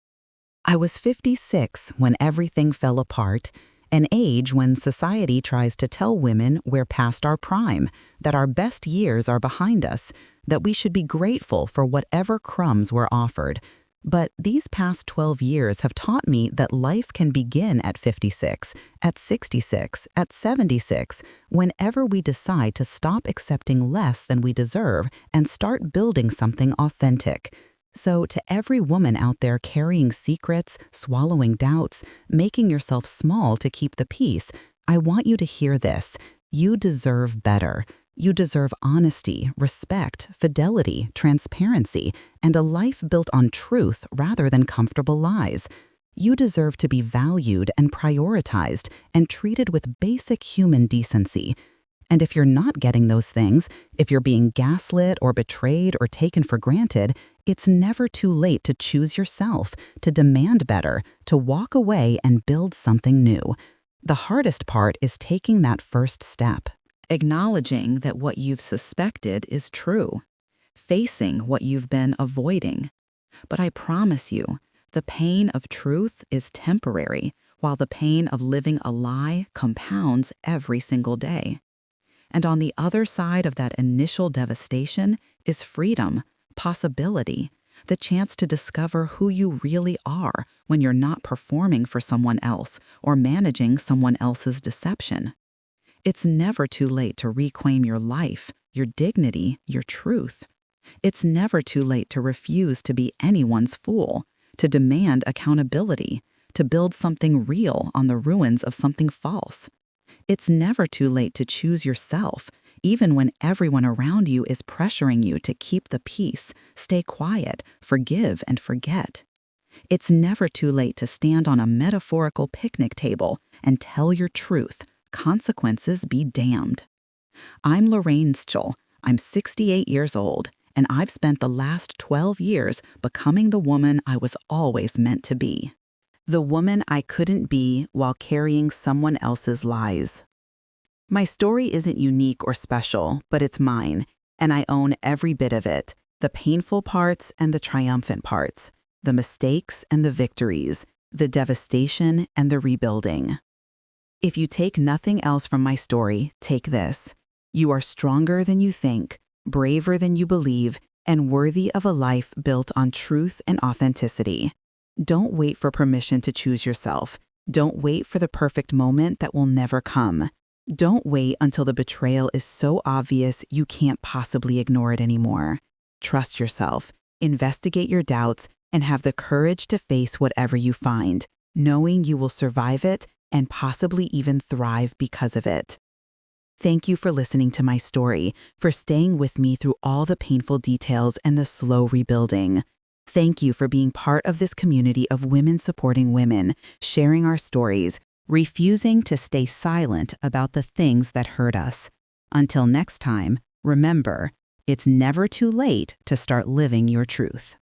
I was 56 when everything fell apart, an age when society tries to tell women we're past our prime, that our best years are behind us, that we should be grateful for whatever crumbs we're offered. But these past 12 years have taught me that life can begin at 56, at 66, at 76, whenever we decide to stop accepting less than we deserve and start building something authentic. So to every woman out there carrying secrets, swallowing doubts, making yourself small to keep the peace, I want you to hear this. You deserve better. You deserve honesty, respect, fidelity, transparency, and a life built on truth rather than comfortable lies. You deserve to be valued and prioritized and treated with basic human decency. And if you're not getting those things, if you're being gaslit or betrayed or taken for granted, it's never too late to choose yourself, to demand better, to walk away and build something new. The hardest part is taking that first step. Acknowledging that what you've suspected is true, facing what you've been avoiding. But I promise you, the pain of truth is temporary, while the pain of living a lie compounds every single day. And on the other side of that initial devastation is freedom, possibility, the chance to discover who you really are when you're not performing for someone else or managing someone else's deception. It's never too late to reclaim your life, your dignity, your truth. It's never too late to refuse to be anyone's fool, to demand accountability, to build something real on the ruins of something false. It's never too late to choose yourself, even when everyone around you is pressuring you to keep the peace, stay quiet, forgive and forget. It's never too late to stand on a metaphorical picnic table and tell your truth. Consequences be damned. I'm Lorraine Schell. I'm 68 years old, and I've spent the last 12 years becoming the woman I was always meant to be. The woman I couldn't be while carrying someone else's lies. My story isn't unique or special, but it's mine, and I own every bit of it, the painful parts and the triumphant parts, the mistakes and the victories, the devastation and the rebuilding. If you take nothing else from my story, take this. You are stronger than you think, braver than you believe, and worthy of a life built on truth and authenticity. Don't wait for permission to choose yourself. Don't wait for the perfect moment that will never come. Don't wait until the betrayal is so obvious you can't possibly ignore it anymore. Trust yourself, investigate your doubts, and have the courage to face whatever you find, knowing you will survive it and possibly even thrive because of it. Thank you for listening to my story, for staying with me through all the painful details and the slow rebuilding. Thank you for being part of this community of women supporting women, sharing our stories, refusing to stay silent about the things that hurt us. Until next time, remember, it's never too late to start living your truth.